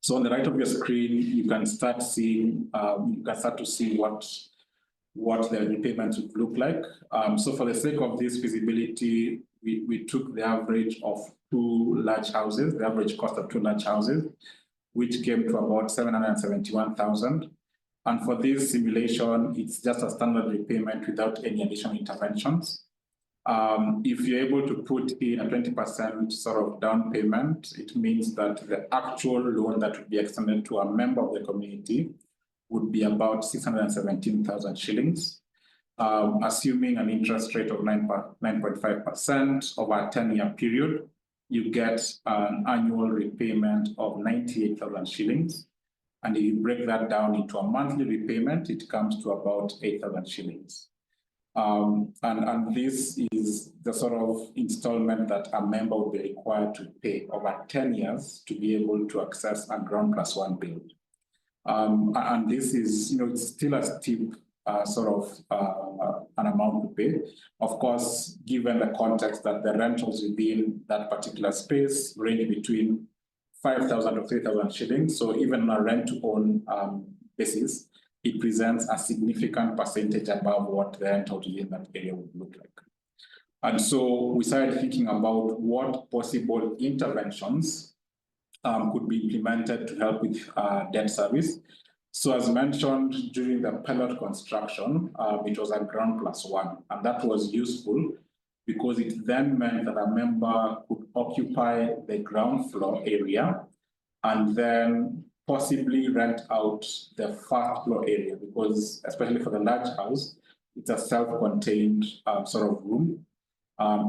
So on the right of your screen, you can start seeing, to see what the repayments would look like. So for the sake of this feasibility, we took the average of 2 large houses, the average cost of 2 large houses, which came to about 771,000. And for this simulation, it's just a standard repayment without any additional interventions. If you're able to put in a 20% sort of down payment, it means that the actual loan that would be extended to a member of the community would be about 617,000 shillings. Assuming an interest rate of 9.5% over a 10-year period, you get an annual repayment of 98,000 shillings. And if you break that down into a monthly repayment, it comes to about 8,000 shillings. And this is the sort of installment that a member will be required to pay over 10 years to be able to access a ground plus one build. And this is, you know, it's still a steep sort of an amount to pay. Of course, given the context that the rentals within that particular space range between 5,000 to 3,000 shillings. So even on a rent-to-own basis, it presents a significant percentage above what the rental within that area would look like. And so we started thinking about what possible interventions could be implemented to help with debt service. So as mentioned during the pilot construction, it was a ground plus one, and that was useful because it then meant that a member could occupy the ground floor area and then possibly rent out the first floor area, because especially for the large house, it's a self-contained sort of room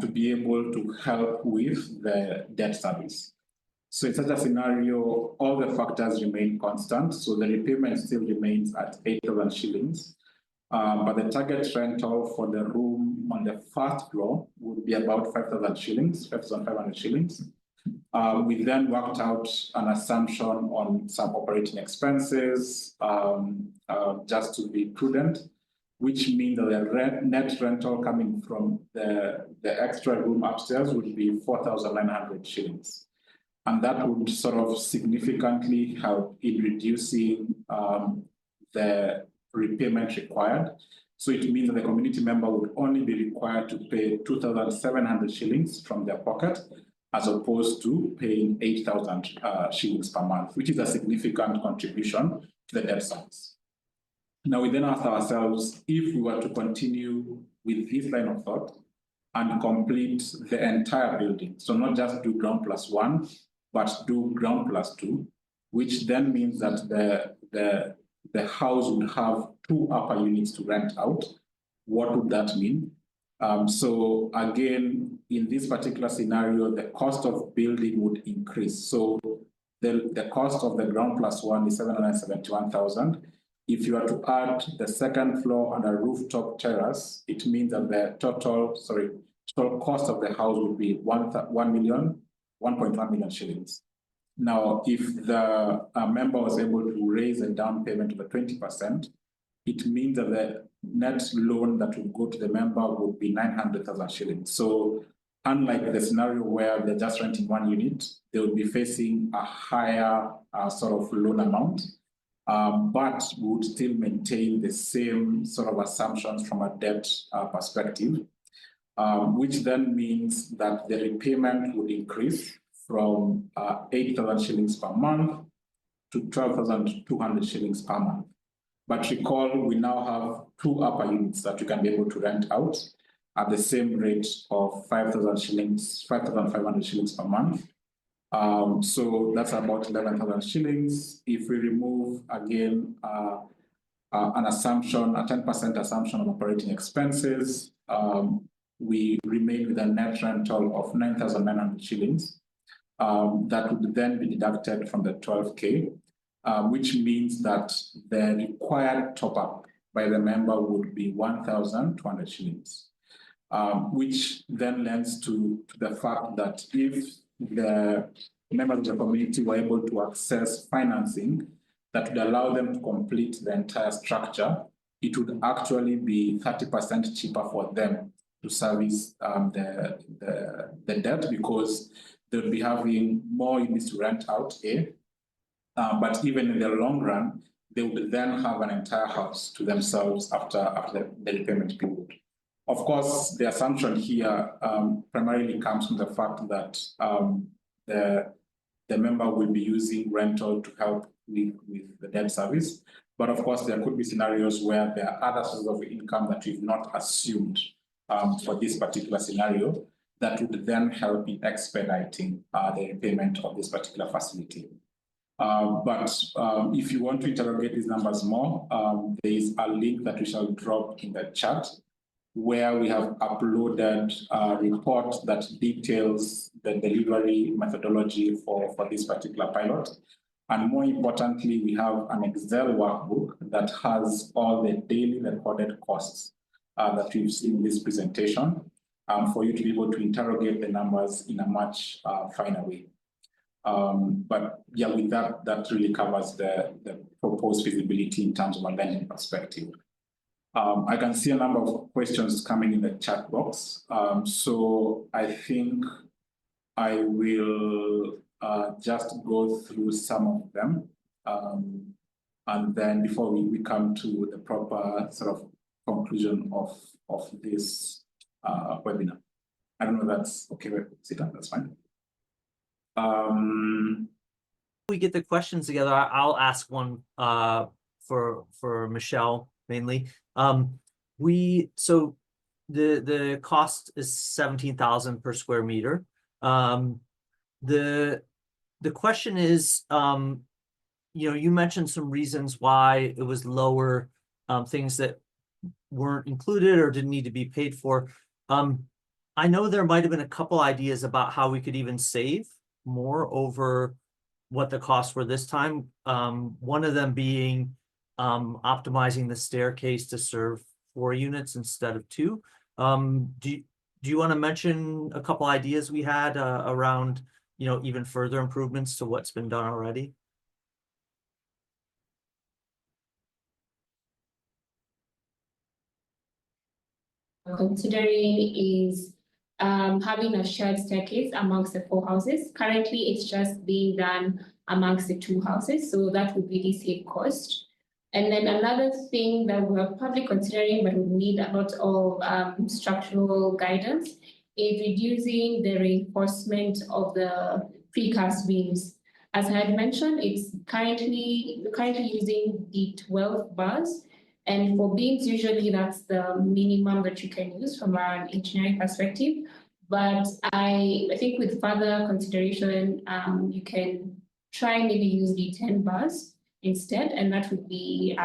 to be able to help with the debt service. So in such a scenario, all the factors remain constant. So the repayment still remains at 8,000 shillings. But the target rental for the room on the first floor would be about 5,000 shillings, 5,500 shillings. We then worked out an assumption on some operating expenses, just to be prudent, which means that the net rental coming from the extra room upstairs would be 4,900 shillings. And that would sort of significantly help in reducing the repayment required. So it means that the community member would only be required to pay 2,700 shillings from their pocket, as opposed to paying 8,000 shillings per month, which is a significant contribution to the debt service. Now, we then asked ourselves, if we were to continue with this line of thought and complete the entire building, so not just do ground plus one, but do ground plus two, which then means that the house would have 2 upper units to rent out. What would that mean? So again, in this particular scenario, the cost of building would increase. So the cost of the ground plus one is 771,000. If you are to add the second floor and a rooftop terrace, it means that the total cost of the house would be 1.1 million shillings. Now, if the member was able to raise a down payment of 20%, it means that the net loan that would go to the member would be 900,000 shillings. So unlike the scenario where they're just renting one unit, they would be facing a higher sort of loan amount, but would still maintain the same sort of assumptions from a debt perspective, which then means that the repayment would increase from 8,000 shillings per month to 12,200 shillings per month. But recall, we now have 2 upper units that you can be able to rent out at the same rate of 5,000 shillings, 5,500 shillings per month. So that's about 11,000 shillings. If we remove again an assumption, a 10% assumption of operating expenses, we remain with a net rental of 9,900 shillings. That would then be deducted from the 12K, which means that the required top-up by the member would be 1,200 shillings, which then lends to the fact that if the members of the community were able to access financing that would allow them to complete the entire structure, it would actually be 30% cheaper for them to service the debt, because they'll be having more units to rent out, but even in the long run, they would then have an entire house to themselves after the repayment period. Of course, the assumption here primarily comes from the fact that the member will be using rental to help with the debt service. But of course, there could be scenarios where there are other sources of income that we've not assumed for this particular scenario that would then help in expediting the repayment of this particular facility. But if you want to interrogate these numbers more, there is a link that we shall drop in the chat where we have uploaded a report that details the delivery methodology for this particular pilot. And more importantly, we have an Excel workbook that has all the daily recorded costs that we've seen in this presentation, for you to be able to interrogate the numbers in a much finer way. But yeah, with that, that really covers the proposed feasibility in terms of a lending perspective. I can see a number of questions coming in the chat box. So I think I will just go through some of them. And then before we come to the proper sort of conclusion of this webinar. I don't know if that's okay with Sita, that's fine. We get the questions together. I'll ask one for Michelle mainly. So the cost is 17,000 per square meter. The question is, you mentioned some reasons why it was lower, things that weren't included or didn't need to be paid for. I know there might have been a couple ideas about how we could even save more over what the costs were this time. One of them being optimizing the staircase to serve 4 units instead of 2. Do you want to mention a couple ideas we had around, even further improvements to what's been done already? Considering is having a shared staircase amongst the 4 houses. Currently, it's just being done amongst the 2 houses, so that would really save cost. And then another thing that we're probably considering, but we need a lot of structural guidance, is reducing the reinforcement of the precast beams. As I had mentioned, it's currently using the 12 bars. And for beams, usually that's the minimum that you can use from an engineering perspective. But I think with further consideration, you can try maybe use the 10 bars instead, and that would be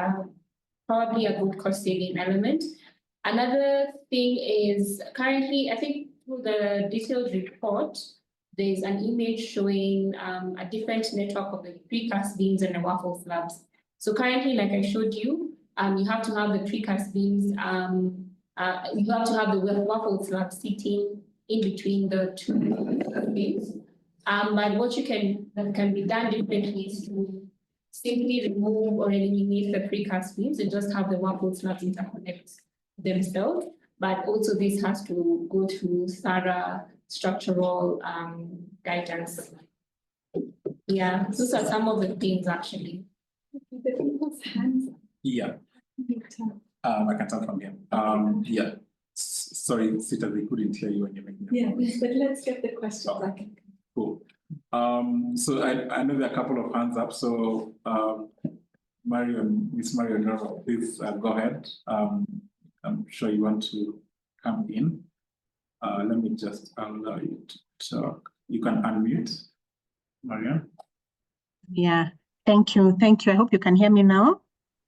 probably a good cost saving element. Another thing is currently, I think through the detailed report, there's an image showing a different network of the precast beams and the waffle slabs. So currently, like I showed you, you have to have the precast beams, you have to have the waffle slab sitting in between the 2 beams. But what that can be done differently is to simply remove or eliminate the precast beams and just have the waffle slabs interconnect themselves. But also this has to go through thorough structural guidance. Yeah, those are some of the things actually. The people's hands. Yeah. I can tell from here. Yeah. Sorry, Sita, we couldn't hear you when you're making the point. Yeah, but let's get the question back. Cool. So I know there are a couple of hands up. So Miss Marion, please go ahead. I'm sure you want to come in. Let me just allow you to talk. You can unmute, Marion. Yeah, thank you. Thank you. I hope you can hear me now.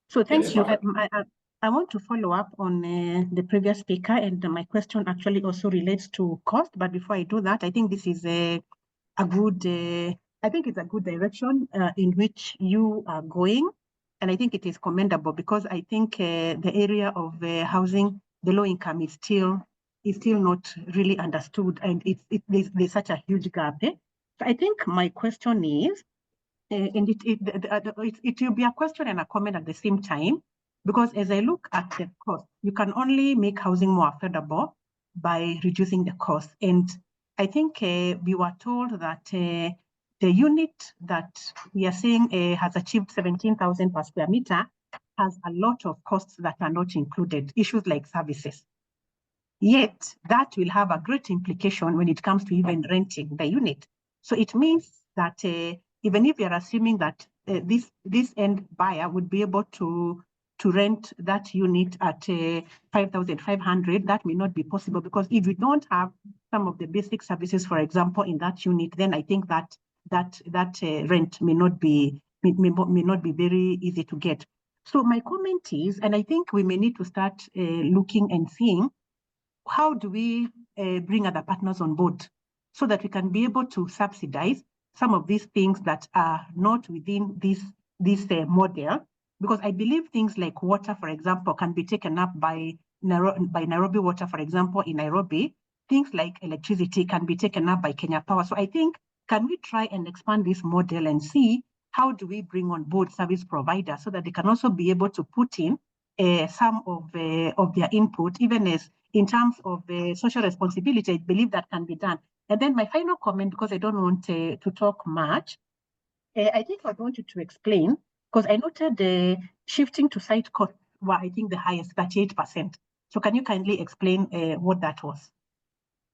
So thank Yes, you. perfect. I want to follow up on the previous speaker, and my question actually also relates to cost. But before I do that, I think this is a good, I think it's a good direction in which you are going. And I think it is commendable because I think the area of housing, the low income is still not really understood, and there's such a huge gap. So I think my question is, and it will be a question and a comment at the same time, because as I look at the cost, you can only make housing more affordable by reducing the cost. And I think we were told that the unit that we are saying has achieved 17,000 per square meter has a lot of costs that are not included, issues like services. Yet that will have a great implication when it comes to even renting the unit. So it means that even if you're assuming that this end buyer would be able to rent that unit at 5,500, that may not be possible, because if you don't have some of the basic services, for example, in that unit, then I think that rent may not be very easy to get. So my comment is, and I think we may need to start looking and seeing, how do we bring other partners on board so that we can be able to subsidize some of these things that are not within this model? Because I believe things like water, for example, can be taken up by Nairobi Water, for example, in Nairobi. Things like electricity can be taken up by Kenya Power. So I think, can we try and expand this model and see how do we bring on board service providers so that they can also be able to put in some of their input, even as in terms of social responsibility. I believe that can be done. And then my final comment, because I don't want to talk much, I think I want you to explain, because I noted the shifting to site costs were, I think, the highest, 38%. So can you kindly explain what that was?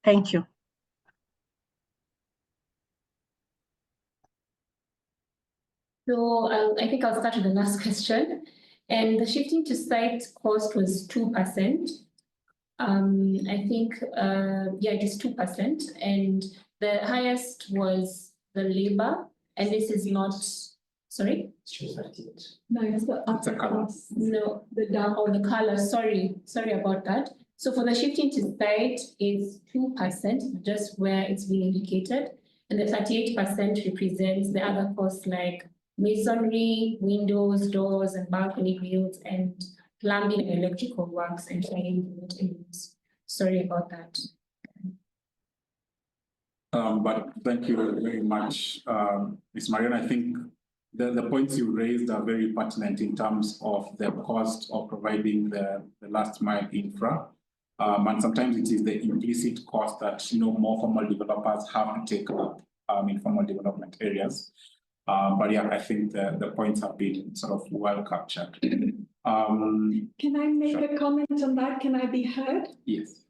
Thank you. So I think I'll start with the last question. And the shifting to site cost was 2%. I think, yeah, it is 2%. And the highest was the labor. And this is not Sorry? No, it's the It's a upper colour. class. No, The dark. or the color, sorry about that. So for the shifting to site is 2%, just where it's been indicated. And the 38% represents the other costs like masonry, windows, doors, and balcony builds, and plumbing and electrical works and shining maintenance. Sorry about that. But thank you very much, Ms. Marian. I think the points you raised are very pertinent in terms of the cost of providing the last mile infra. And sometimes it is the implicit cost that more formal developers have to take up in formal development areas. But yeah, I think the points have been sort of well captured. Can I make a comment on that? Can I be heard? Yes.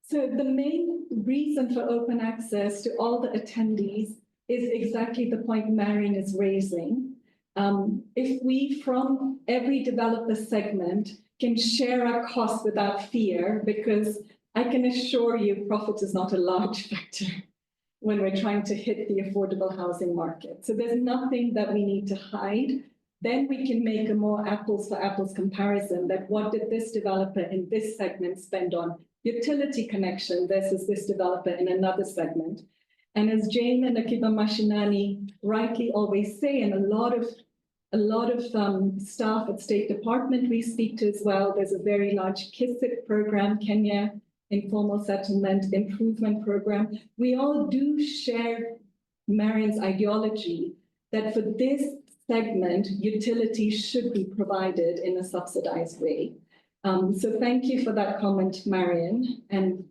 So the main reason for open access to all the attendees is exactly the point Marion is raising. If we, from every developer segment, can share our costs without fear, because I can assure you profit is not a large factor when we're trying to hit the affordable housing market. So there's nothing that we need to hide. Then we can make a more apples for apples comparison that what did this developer in this segment spend on utility connection versus this developer in another segment. And as Jane and Akiba Mashinani rightly always say, and a lot of staff at State Department we speak to as well, there's a very large KISIP program, Kenya Informal Settlement Improvement Program. We all do share Marion's ideology that for this segment, utilities should be provided in a subsidized way. So thank you for that comment, Marion. And,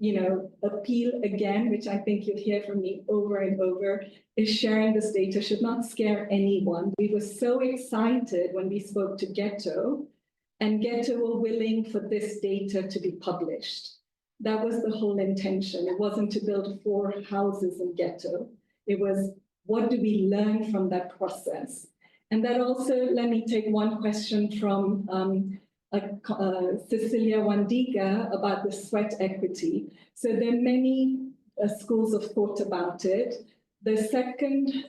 appeal again, which I think you'll hear from me over and over, is sharing this data should not scare anyone. We were so excited when we spoke to Ghetto, and Ghetto were willing for this data to be published. That was the whole intention. It wasn't to build 4 houses in Ghetto. It was, what do we learn from that process? And that also, let me take one question from Cecilia Wandiga about the sweat equity. So there are many schools of thought about it. The second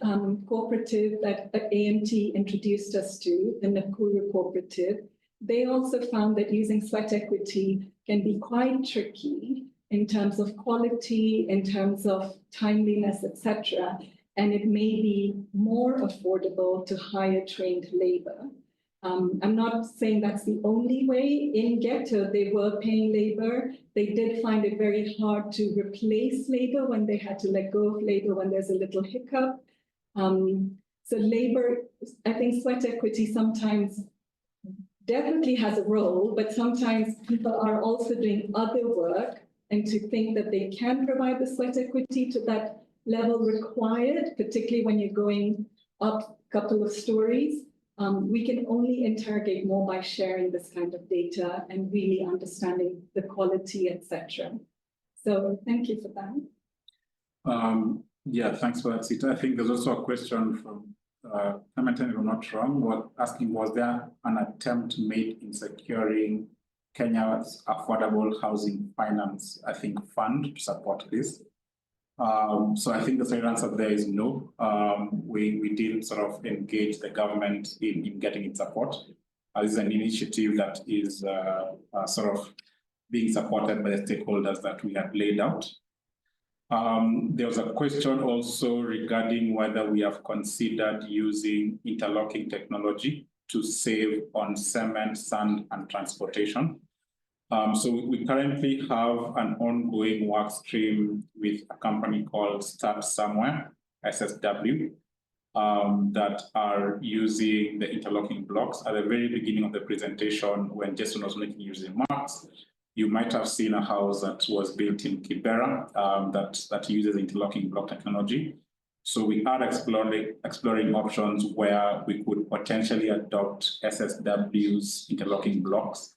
cooperative that AMT introduced us to, the Nakuru cooperative, they also found that using sweat equity can be quite tricky in terms of quality, in terms of timeliness, etc. And it may be more affordable to hire trained labor. I'm not saying that's the only way. In Ghetto, they were paying labor. They did find it very hard to replace labor when they had to let go of labor when there's a little hiccup. So labor, I think sweat equity sometimes definitely has a role, but sometimes people are also doing other work, and to think that they can provide the sweat equity to that level required, particularly when you're going up a couple of stories. We can only interrogate more by sharing this kind of data and really understanding the quality, etc. So thank you for that. Yeah, thanks for that, Sita. I think there's also a question from Clementine, if I'm not wrong, asking, was there an attempt made in securing Kenya's affordable housing finance, fund to support this? So I think the straight answer there is no. We did sort of engage the government in getting its support. This is an initiative that is sort of being supported by the stakeholders that we have laid out. There was a question also regarding whether we have considered using interlocking technology to save on cement, sand, and transportation. So we currently have an ongoing work stream with a company called Start Somewhere, SSW, that are using the interlocking blocks. At the very beginning of the presentation, when Jason was making his remarks, you might have seen a house that was built in Kibera that uses interlocking block technology. So we are exploring options where we could potentially adopt SSW's interlocking blocks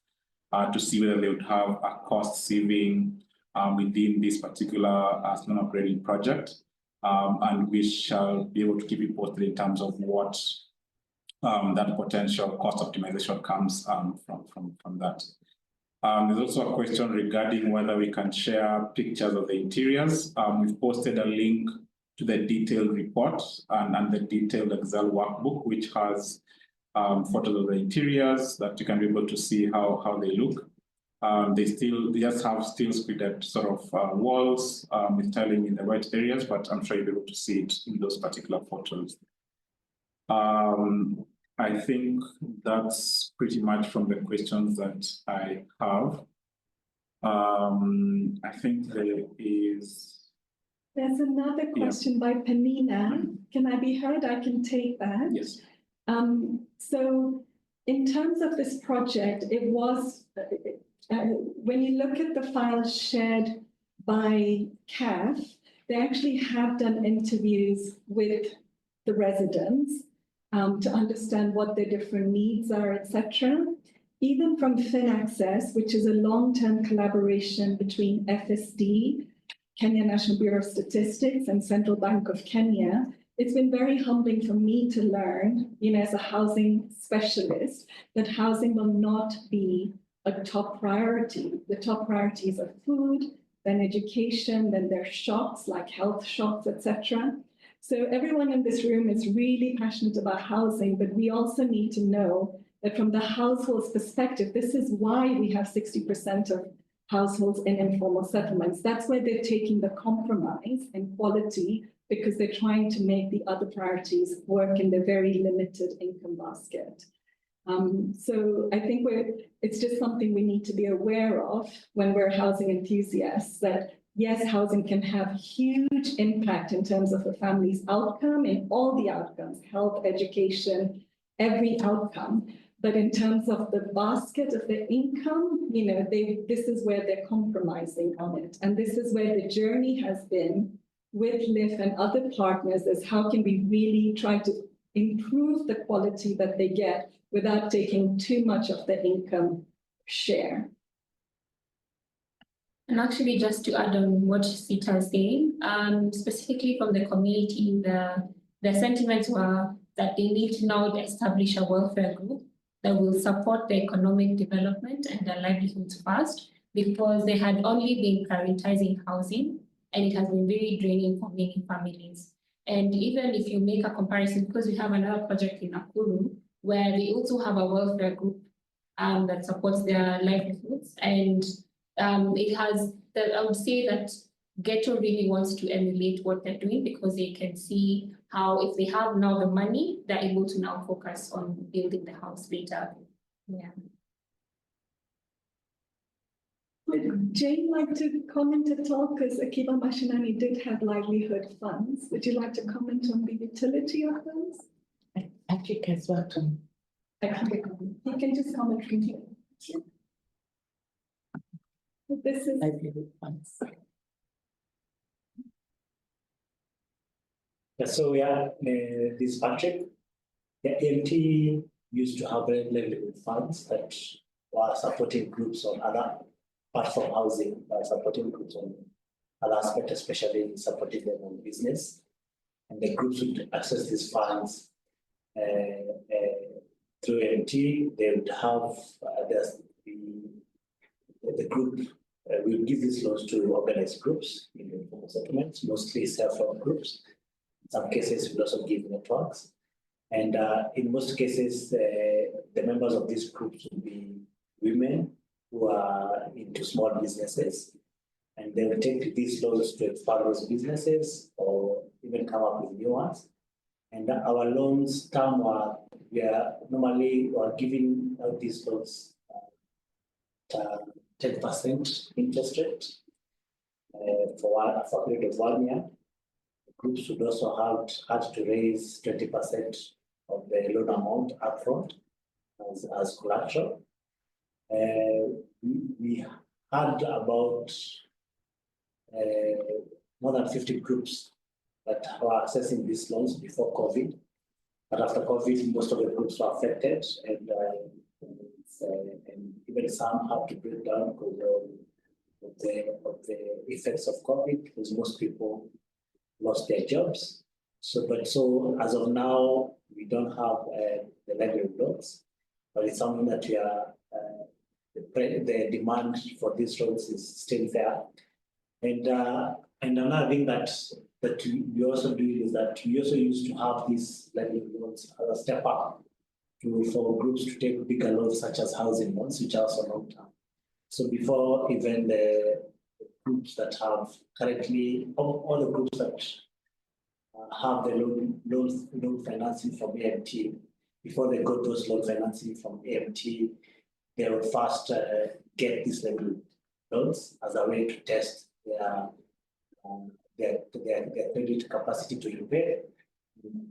to see whether they would have a cost saving within this particular non-operating project. And we shall be able to keep you posted in terms of what that potential cost optimization comes from that. There's also a question regarding whether we can share pictures of the interiors. We've posted a link the detailed report and the detailed Excel workbook, which has photos of the interiors that you can be able to see how they look. They just have steel screeded sort of walls with tiling in the right areas, but I'm sure you'll be able to see it in those particular photos. I think that's pretty much from the questions that I have. I think there's another question by Panina. Can I be heard? I can take that. Yes. So in terms of this project, it was, when you look at the files shared by CAHF, they actually have done interviews with the residents to understand what their different needs are, etc. Even from FinAccess, which is a long-term collaboration between FSD, Kenya National Bureau of Statistics, and Central Bank of Kenya, it's been very humbling for me to learn, as a housing specialist, that housing will not be a top priority. The top priorities are food, then education, then there are shocks like health shocks, etc. So everyone in this room is really passionate about housing, but we also need to know that from the household's perspective, this is why we have 60% of households in informal settlements. That's where they're taking the compromise in quality, because they're trying to make the other priorities work in their very limited income basket. So I think it's just something we need to be aware of when we're housing enthusiasts, that yes, housing can have huge impact in terms of a family's outcome in all the outcomes, health, education, every outcome. But in terms of the basket of the income, this is where they're compromising on it. And this is where the journey has been with LIF and other partners, is how can we really try to improve the quality that they get without taking too much of the income share. And actually, just to add on what Sita is saying, specifically from the community, the sentiments were that they need to now establish a welfare group that will support the economic development and their livelihoods first, because they had only been prioritizing housing, and it has been very draining for many families. And even if you make a comparison, because we have another project in Nakuru, where they also have a welfare group that supports their livelihoods. And I would say that Ghetto really wants to emulate what they're doing, because they can see how if they have now the money, they're able to now focus on building the house later. Yeah. Would Jane like to comment at all? Because Akiba Mashinani did have livelihood funds. Would you like to comment on the utility of those? Patrick as well. You can just comment from here. This is Livelihood funds. Yeah, so this Patrick, the AMT used to have livelihood funds that were supporting groups on other apart from housing, supporting groups on other aspects, especially supporting them on business. And the groups would access these funds through AMT. They would have the group will give these loans to organized groups in informal settlements, mostly self-help groups. In some cases, we'll also give networks. And in most cases, the members of these groups will be women who are into small businesses. And they will take these loans to expand those businesses or even come up with new ones. And our loans term we are normally giving out these loans at 10% interest rate for a period of 1 year. Groups would also had to raise 20% of the loan amount upfront as collateral. We had about more than 50 groups that were accessing these loans before COVID. But after COVID, most of the groups were affected, and even some had to break down because of the effects of COVID, because most people lost their jobs. So as of now, we don't have the livelihood loans, but it's something that we are the demand for these loans is still there. And another thing that that we also do is that we also used to have these livelihood loans as a step up for groups to take bigger loans such as housing loans, which are also long term. So before even the groups that have currently, all the groups that have the loan financing from AMT, before they got those loan financing from AMT, they would first get these livelihood loans as a way to test their credit capacity to repay,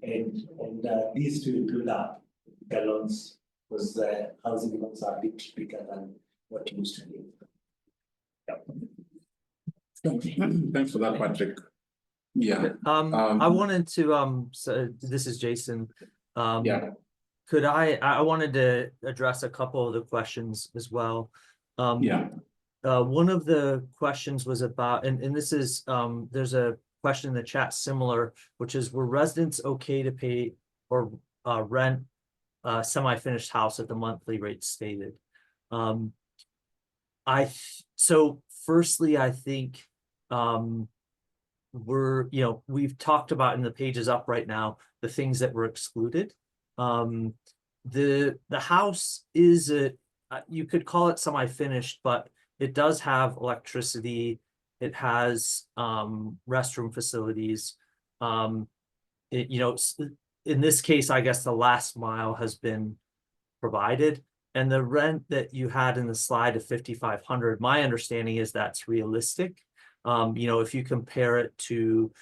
and these will build up the loans because the housing loans are a bit bigger than what you used to be. Thanks for that, Patrick. Yeah. I wanted to so this is Jason. Yeah. Could I wanted to address a couple of the questions as well. Yeah. One of the questions was about, and this is there's a question in the chat similar, which is, were residents okay to pay or rent a semi-finished house at the monthly rate stated? So firstly, I think we've talked about in the pages up right now the things that were excluded. The house is you could call it semi-finished, but it does have electricity. It has restroom facilities. In this case, I guess the last mile has been provided. And the rent that you had in the slide of $5,500, my understanding is that's realistic. If you compare it to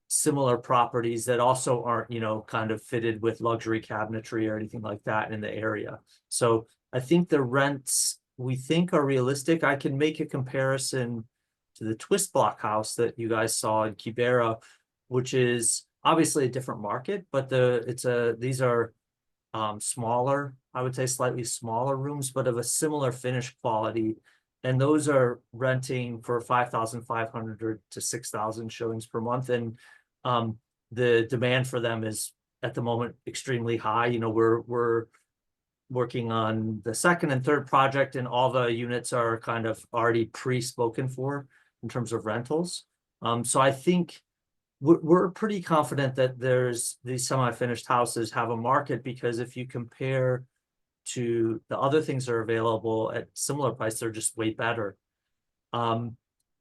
similar properties that also aren't, kind of fitted with luxury cabinetry or anything like that in the area. So I think the rents we think are realistic. I can make a comparison to the twist block house that you guys saw in Kibera, which is obviously a different market, but these are smaller, I would say slightly smaller rooms, but of a similar finish quality. And those are renting for 5,500 to 6,000 shillings per month. And the demand for them is at the moment extremely high. We're working on the second and third project, and all the units are kind of already pre-spoken for in terms of rentals. So I think we're pretty confident that these semi-finished houses have a market, because if you compare to the other things that are available at similar price, they're just way better. On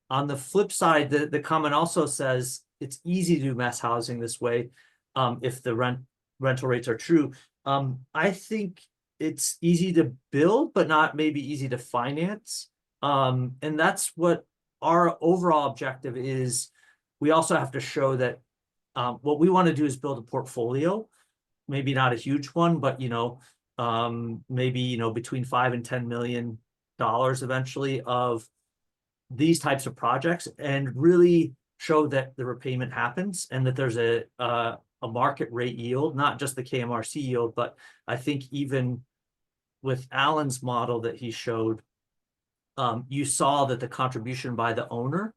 the flip side, the comment also says it's easy to do mass housing this way if the rental rates are true. I think it's easy to build, but not maybe easy to finance. And that's what our overall objective is. We also have to show that what we want to do is build a portfolio, maybe not a huge one, but maybe between $5 and $10 million eventually of these types of projects, and really show that the repayment happens and that there's a market rate yield, not just the KMRC yield, but I think even with Alan's model that he showed, you saw that the contribution by the owner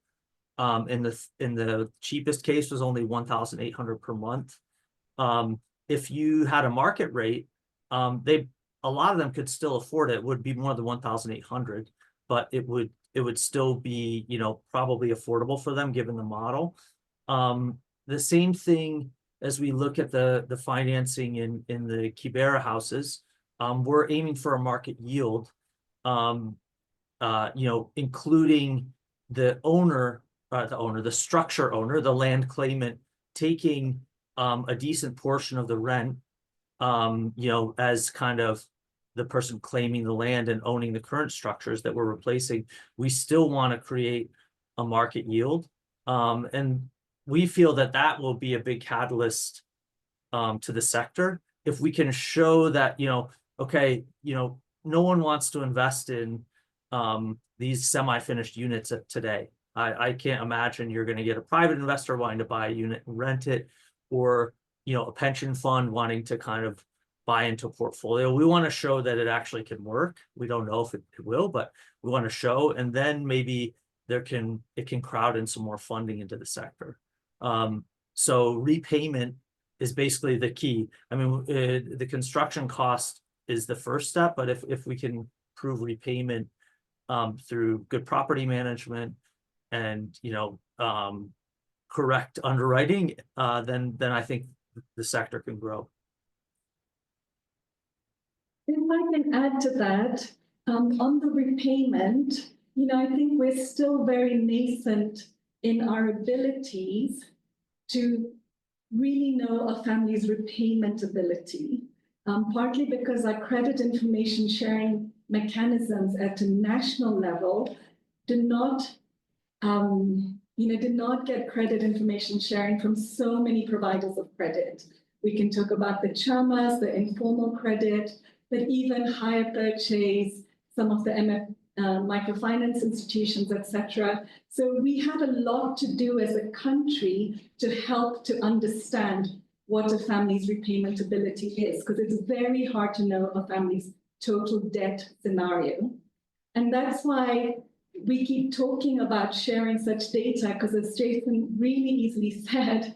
in the cheapest case was only 1,800 per month. If you had a market rate, a lot of them could still afford it. It would be more than 1,800, but it would still be probably affordable for them given the model. The same thing as we look at the financing in the Kibera houses, we're aiming for a market yield, including the structure owner, the land claimant, taking a decent portion of the rent, as kind of the person claiming the land and owning the current structures that we're replacing. We still want to create a market yield. And we feel that will be a big catalyst to the sector. If we can show that, no one wants to invest in these semi-finished units today. I can't imagine you're going to get a private investor wanting to buy a unit and rent it, or a pension fund wanting to kind of buy into a portfolio. We want to show that it actually can work. We don't know if it will, but we want to show, and then maybe it can crowd in some more funding into the sector. So repayment is basically the key. I mean, the construction cost is the first step, but if we can prove repayment through good property management and correct underwriting, then I think the sector can grow. If I can add to that, on the repayment, I think we're still very nascent in our abilities to really know a family's repayment ability, partly because our credit information sharing mechanisms at a national level do not get credit information sharing from so many providers of credit. We can talk about the chamas, the informal credit, but even hire purchase, some of the microfinance institutions, etc. So we have a lot to do as a country to help to understand what a family's repayment ability is, because it's very hard to know a family's total debt scenario. And that's why we keep talking about sharing such data, because as Jason really easily said,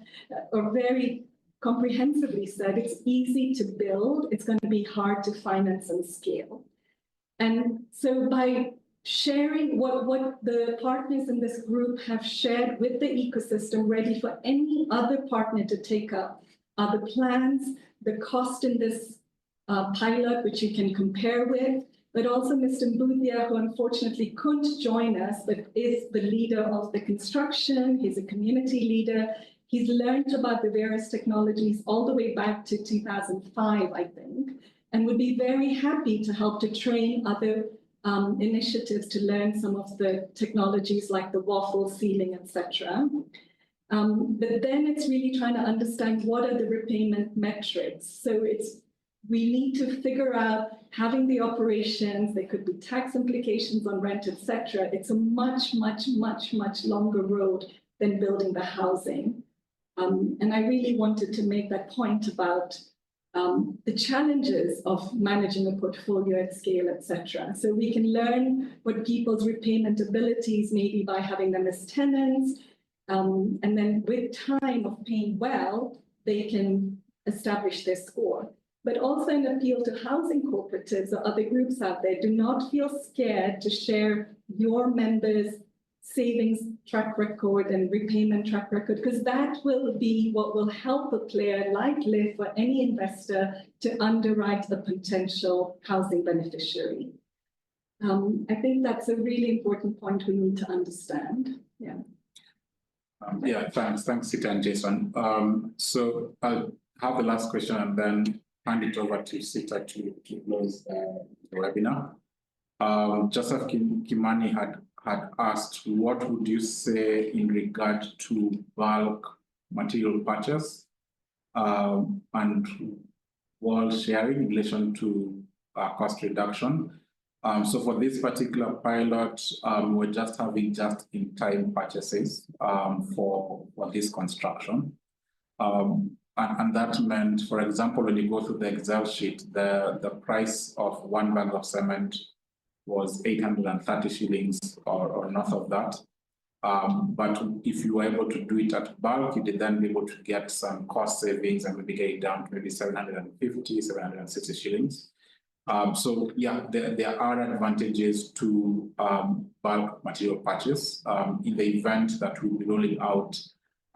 or very comprehensively said, it's easy to build, it's going to be hard to finance and scale. And so by sharing what the partners in this group have shared with the ecosystem, ready for any other partner to take up, are the plans, the cost in this pilot, which you can compare with, but also Mr. Mbuthia, who unfortunately couldn't join us, but is the leader of the construction. He's a community leader. He's learned about the various technologies all the way back to 2005, I think, and would be very happy to help to train other initiatives to learn some of the technologies like the waffle ceiling, etc. But then it's really trying to understand what are the repayment metrics. So we need to figure out, having the operations, there could be tax implications on rent, etc. It's a much, much, much, much longer road than building the housing. And I really wanted to make that point about the challenges of managing a portfolio at scale, etc. So we can learn what people's repayment abilities may be by having them as tenants. And then with time of paying well, they can establish their score. But also an appeal to housing cooperatives or other groups out there, do not feel scared to share your members' savings track record and repayment track record, because that will be what will help a player like LIF or any investor to underwrite a potential housing beneficiary. I think that's a really important point we need to understand. Yeah. Thanks, Sita and Jason. So I'll have the last question and then hand it over to Sita to close the webinar. Joseph Kimani had asked, what would you say in regard to bulk material purchase and wall sharing in relation to cost reduction? So for this particular pilot, we're just having just-in-time purchases for this construction. And that meant, for example, when you go through the Excel sheet, the price of one bag of cement was 830 shillings or north of that. But if you were able to do it at bulk, you did then be able to get some cost savings and maybe get it down to maybe 750, 760 shillings. So yeah, there are advantages to bulk material purchase in the event that we'll be rolling out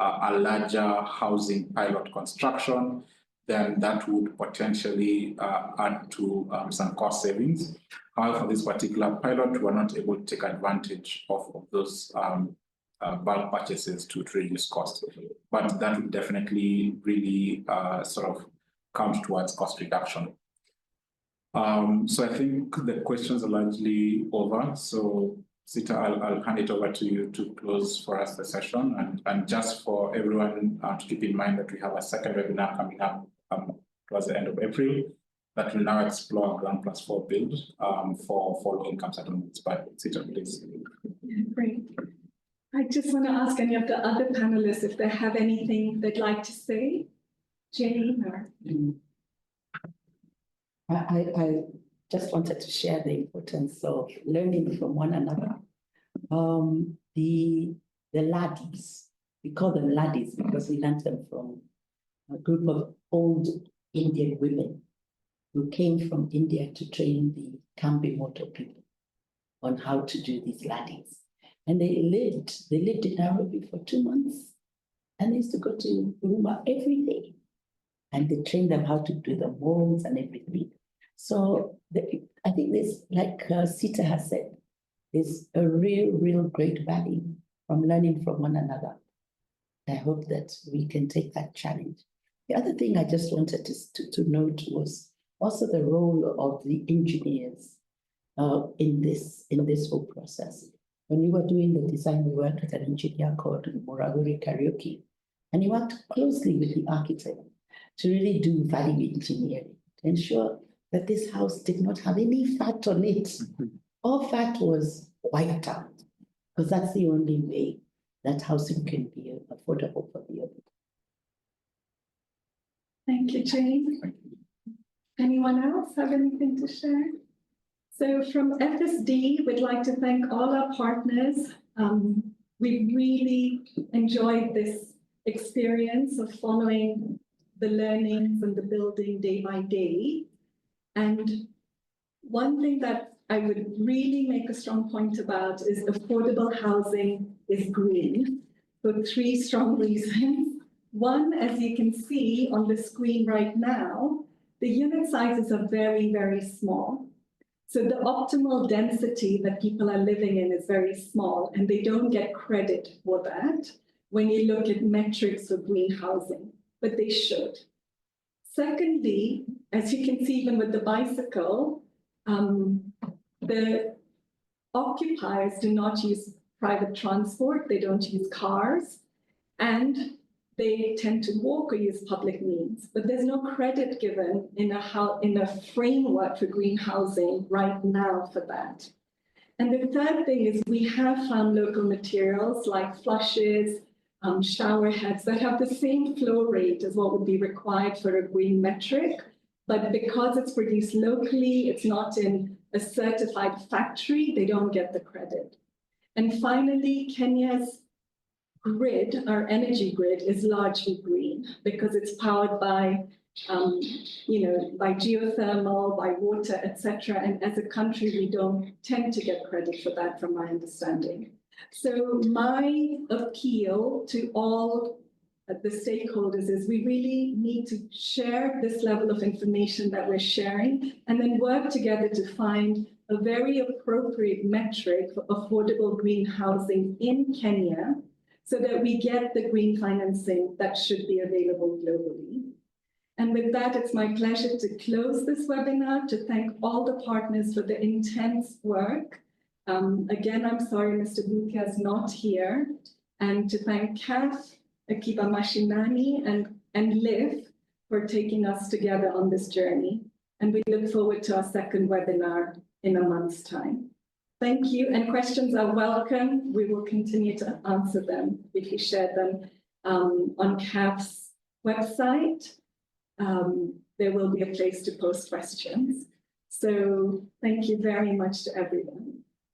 a larger housing pilot construction, then that would potentially add to some cost savings. However, for this particular pilot, we're not able to take advantage of those bulk purchases to reduce costs. But that would definitely really sort of count towards cost reduction. So I think the questions are largely over. So Sita, I'll hand it over to you to close for us the session. And just for everyone to keep in mind that we have a second webinar coming up towards the end of April that will now explore Ground Plus 4 build for low-income settlements. But Sita, please. Yeah, great. I just want to ask any of the other panelists if they have anything they'd like to say. Jane or... I just wanted to share the importance of learning from one another. The laddies, we call them laddies because we learned them from a group of old Indian women who came from India to train the Kambi Moto people on how to do these laddies. And they lived in Nairobi for 2 months and they used to go to Huruma every day. And they trained them how to do the molds and everything. So I think this, like Sita has said, is a real great value from learning from one another. I hope that we can take that challenge. The other thing I just wanted to note was also the role of the engineers in this whole process. When we were doing the design, we worked with an engineer called Muraguri Karaoke, and he worked closely with the architect to really do value engineering, to ensure that this house did not have any fat on it. All fat was wiped out, because that's the only way that housing can be affordable for the other. Thank you, Jane. Anyone else have anything to share? So from FSD, we'd like to thank all our partners. We really enjoyed this experience of following the learnings and the building day by day. And one thing that I would really make a strong point about is affordable housing is green for 3 strong reasons. One, as you can see on the screen right now, the unit sizes are very small. So the optimal density that people are living in is very small, and they don't get credit for that when you look at metrics for green housing, but they should. Secondly, as you can see even with the bicycle, the occupiers do not use private transport, they don't use cars, and they tend to walk or use public means. But there's no credit given in a framework for green housing right now for that. And the third thing is we have found local materials like flushes, shower heads that have the same flow rate as what would be required for a green metric. But because it's produced locally, it's not in a certified factory, they don't get the credit. And finally, Kenya's grid, our energy grid, is largely green because it's powered by, by geothermal, by water, etc. And as a country, we don't tend to get credit for that, from my understanding. So my appeal to all the stakeholders is we really need to share this level of information that we're sharing and then work together to find a very appropriate metric for affordable green housing in Kenya so that we get the green financing that should be available globally. And with that, it's my pleasure to close this webinar, to thank all the partners for the intense work. Again, I'm sorry Mr. Bukia is not here, and to thank CAHF, Akiba Mashinani, and LIF for taking us together on this journey. And we look forward to our second webinar in a month's time. Thank you, and questions are welcome. We will continue to answer them if you share them on CAHF's website. There will be a place to post questions. So thank you very much to everyone.